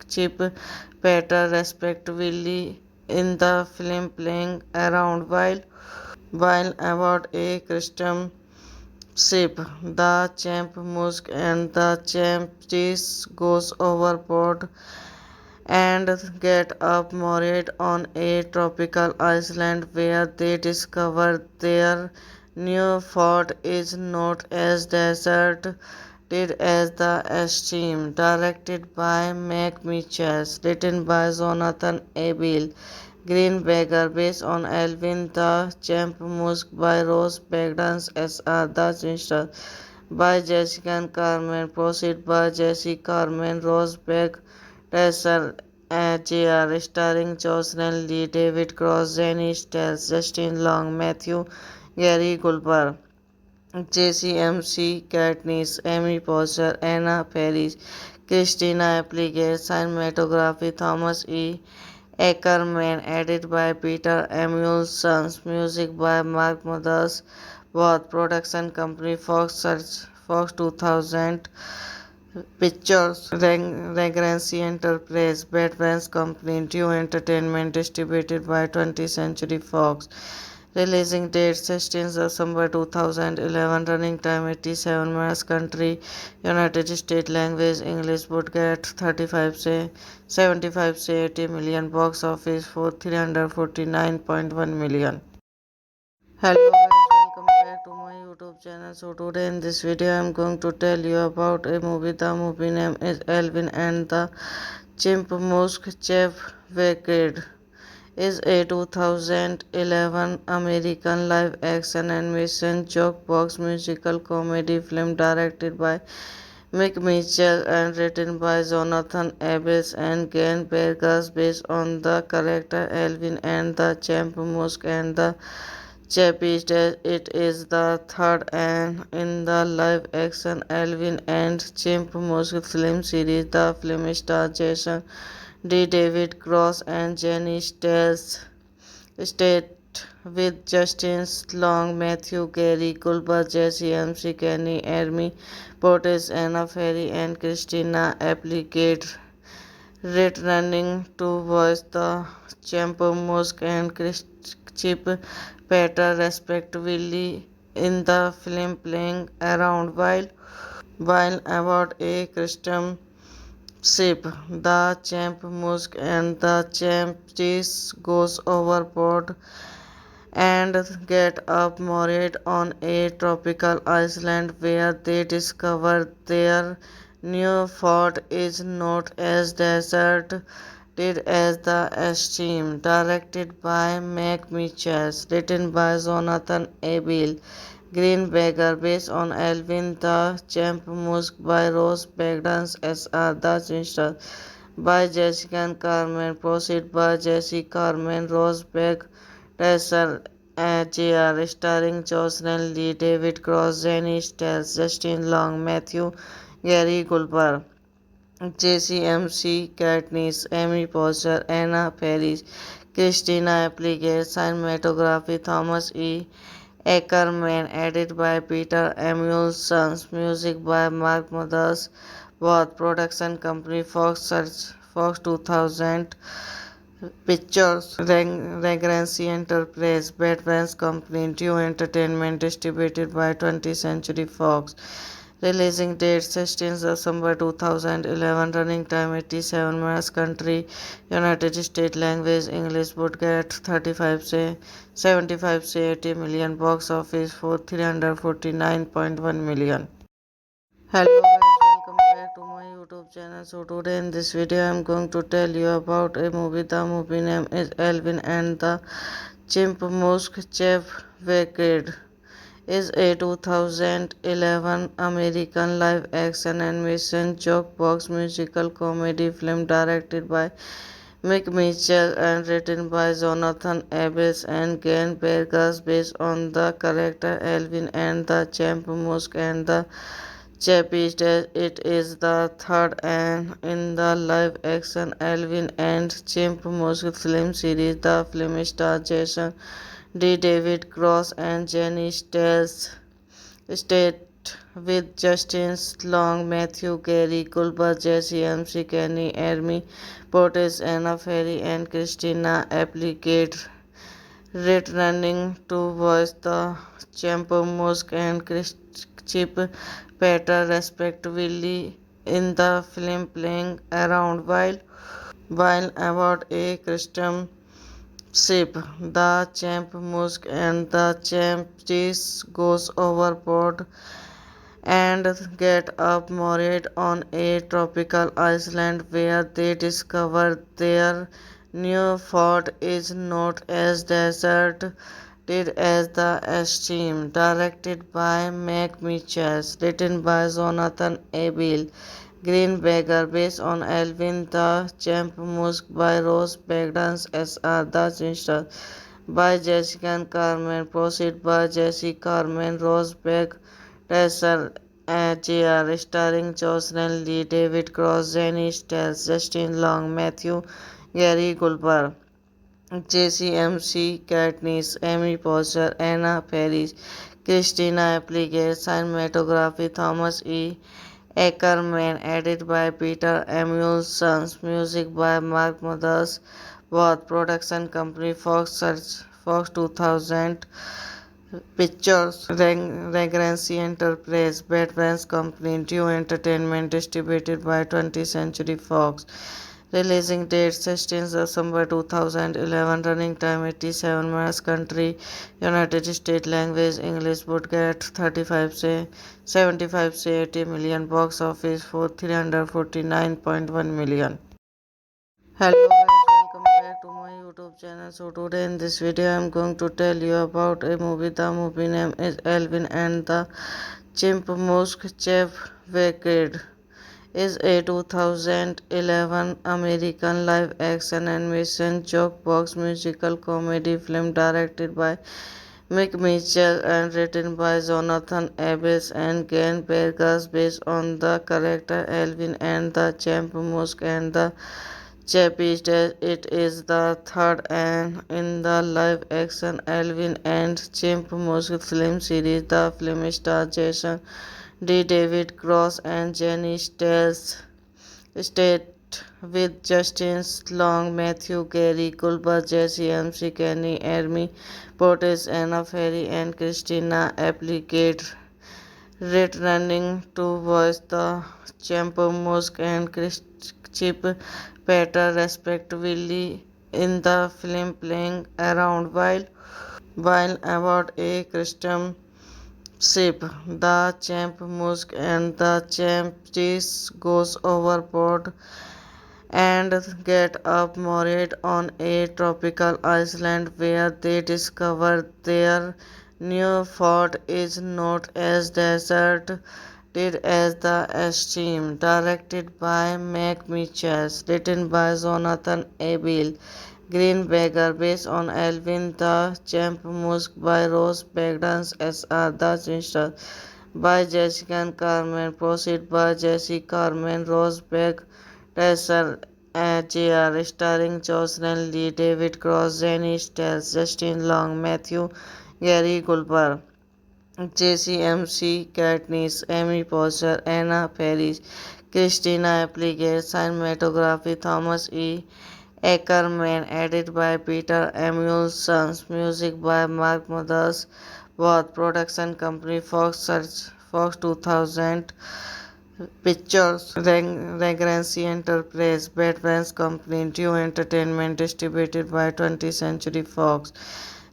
S1: Chip Peter respectively in the film, playing around while aboard a custom ship. The Chipmunks and the Chappies goes overboard and get up moored on a tropical island where they discover their new fort is not as deserted as the Esteem. Directed by Mac Mitchell, written by Jonathan Abel Greenberger, based on Alvin the Chipmunks by Ross Bagdans S.R. The Sinister by Jessica Carmen, proceed by Jesse Carmen, Ross Bag Tessel, Jr., starring Jocelyn Lee, David Cross, Jenny Stiles, Justin Long, Matthew Gary Goldberg, JCMC Katniss, Amy Poehler, Anna Faris, Christina Applegate, cinematography Thomas E. Ackerman, edited by Peter Emulson, music by Mark Mothers, both production company Fox 2000 Pictures, Regency Enterprise, Batman's Company, Duo Entertainment, distributed by 20th Century Fox. Releasing date 16 December 2011, running time 87 minutes, country United States, language English, budget 35 से 75 से 80 million, box office for 349.1 million. Hello guys, welcome back to my YouTube channel. So today in this video I am going to tell you about a movie. The movie name is Alvin and the Chipmunks Wicked is a 2011 American live action animation jukebox musical comedy film directed by Mick Mitchell and written by Jonathan Abbas and Glenn Burgess, based on the character Alvin and the Chipmunks and the Chappies. It is the third and in the live-action Alvin and Chipmunks film series. The film stars Jason D. David Cross and Jenny Stiles, state with Justin Long, Matthew Gary, Culber, Jesse MC, Kenny, Ermi, Portis, Anna Ferry, and Christina Applegate, returning to voice the Chipmunks and Chip Peter respectively in the film, playing around while aboard a custom ship. The Chipmunks and the Chappies goes overboard and get up moored on a tropical island where they discover their new fort is not as deserted as the Esteem. Directed by Mac Mitchell, written by Jonathan Abel Greenberger, based on Alvin the Chipmunks by Ross Bagdans S.R. The Sinister by Jessica Carmen, proceed by Jesse Carmen, Ross Bag Tessel, Jr., starring Jocelyn Lee, David Cross, Jenny Stiles, Justin Long, Matthew Gary Goldberg, JCMC Katniss, Amy Poehler, Anna Faris, Christina Applegate, cinematography Thomas E. Ackerman, edited by Peter Emulsons, music by Mark Mothers, both production company Fox 2000 Pictures, Regency Enterprise, Batman's Company, Due Entertainment, distributed by 20th Century Fox. Releasing date 16th December 2011, running time 87 minutes, country United States, language English, budget 35 से 75 से 80 million, box office for 349.1 million. Hello guys, welcome back to my YouTube channel. So today in this video I am going to tell you about a movie. The movie name is Alvin and the Chipmunks Wicked is a 2011 American live-action animation jukebox musical comedy film directed by Mick Mitchell and written by Jonathan Abbas and Glenn Burgess, based on the character Alvin and the Chipmunks and the Chappies. It is the third in the live-action Alvin and Chipmunks film series. The film stars Jason D. David Cross and Jenny Stiles, stayed with Justin Long, Matthew Gary, Culber, Jesse MC, Kenny, Amy Portes, Anna Ferry, and Christina Applegate, returning to voice the Chipmunks and Chip Peter respectively in the film, playing around while about a custom ship. The Chipmunks and the Chappies goes overboard and get up moored on a tropical island where they discover their new fort is not as deserted as the Esteem. Directed by Mac Mitchell, written by Jonathan Abel Greenberger, based on Alvin the Chipmunks by Ross Bagdans S.R. The Sister by Jessica Carmen, proceed by Jesse Carmen, Ross Bag Tesser, Jr., starring Jocelyn Lee, David Cross, Jenny Stiles, Justin Long, Matthew Gary Gulper, JCMC Katniss, Amy Poehler, Anna Faris, Christina Applegate, cinematography Thomas E. Ackerman, edited by Peter Emulsons, music by Mark Mothers, both production company Fox 2000 Pictures, Regency Enterprise, Batman's Company, Due Entertainment, distributed by 20th Century Fox. Releasing date 16th December 2011, running time 87 minutes, country United States, language English, budget 35 से 75 से 80 million, box office for 349.1 million. Hello guys, welcome back to my YouTube channel. So today in this video I am going to tell you about a movie. The movie name is Alvin and the Chipmunks Wicked is a 2011 American live-action animation jukebox musical comedy film directed by Mick Mitchell and written by Jonathan Abbas and Glenn Burgess, based on the character Alvin and the Chipmunks and the Chappies. It is the third in the live-action Alvin and Chipmunks film series. The film stars Jason D. David Cross and Jenny Stiles, stayed with Justin Long, Matthew Gary, Culber, Jesse MC, Kenny, Amy Portes, Anna Ferry, and Christina Applegate, returning to voice the Chipmunks and Chip Peter respectively in the film, playing around while about a custom ship. The Chipmunks and the Chappies goes overboard and get up moored on a tropical island where they discover their new fort is not as deserted as the Esteem. Directed by Mac Mitchell, written by Jonathan Abel Greenberger, based on Alvin the Chipmunks by Ross Bagdans S.R. The Sister by Jessica Carmen, proceed by Jesse Carmen, Ross Bag Tesser, Jr. starring Jocelyn Lee, David Cross, Jenny Stells, Justin Long, Matthew Gary Goldberg, JCMC Katniss, Amy Poehler, Anna Faris, Christina Applegate, cinematography Thomas E. Ackerman, edited by Peter Emulsons, music by Mark Mothers, both production company Fox 2000 Pictures, Regency Enterprise, Batman's Company, Due Entertainment, distributed by 20th Century Fox.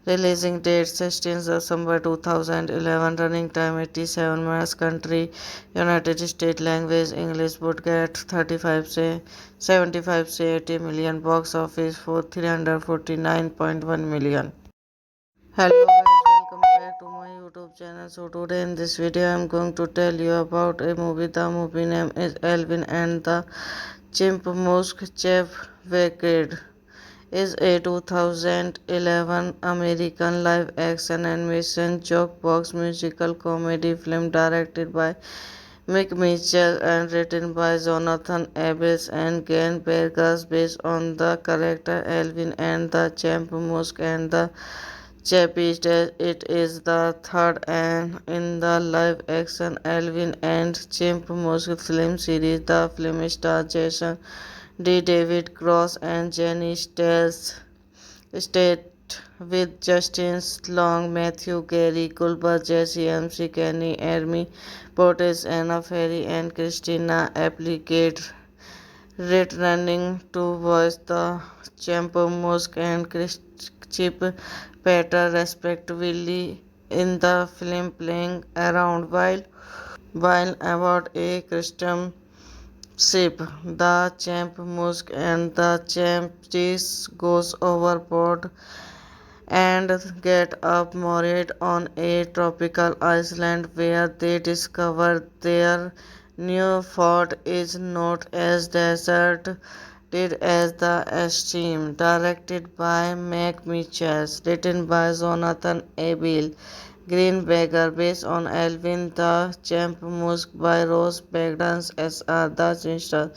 S1: Releasing date 16th December 2011, running time 87 minutes, country United States, language English, budget 35 से 75 से 80 million, box office for 349.1 million. Hello guys, welcome back to my YouTube channel. So today in this video I am going to tell you about a movie. The movie name is Alvin and the Chipmunks. Chef Wicked is a 2011 American live-action animation jukebox musical comedy film directed by Mick Mitchell and written by Jonathan Abbas and Glenn Burgess, based on the character Alvin and the Chipmunks and the Chappies. It is the third and in the live-action Alvin and Chipmunks film series. The film stars Jason D. David Cross and Jenny Stells, state with Justin Long, Matthew Gary Goldberg, Jesse MC Kenny, Amy Portes, Anna Ferry, and Christina Applegate, returning to voice the Chipmunks and Chip Peter respectively in the film, playing around while about a custom ship. The Chipmunks and the Chappies goes overboard and get up moored on a tropical island where they discover their new fort is not as deserted as the stream. Directed by Mac Mitchell, written by Jonathan Abel Greenberger, based on Alvin the Chipmunks by Ross Bagdans S.R. The Sinister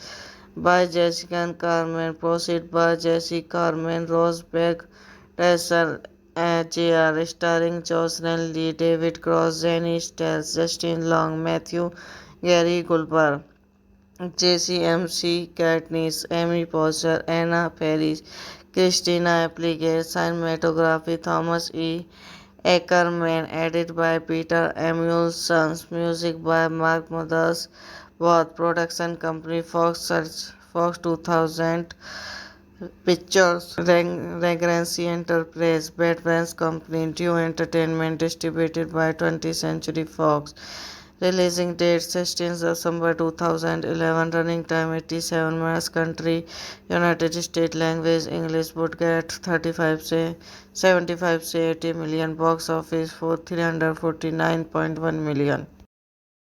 S1: by Jessica Carmen, proceed by Jesse Carmen, Ross Bagdasser, Jr., starring Jocelyn Lee, David Cross, Jenny Stells, Justin Long, Matthew Gary Goldberg, JCMC Katniss, Amy Poehler, Anna Faris, Christina Applegate, cinematography Thomas E. Ackerman, edited by Peter Emulsons, music by Mark Mothers, both production company Fox 2000 Pictures, Regency Enterprise, Batman's Company, Due Entertainment, distributed by 20th Century Fox. Releasing date 16th December 2011, running time 87 minutes, country United States, language English, budget 35 से 75 से 80 million, box office for 349.1 million.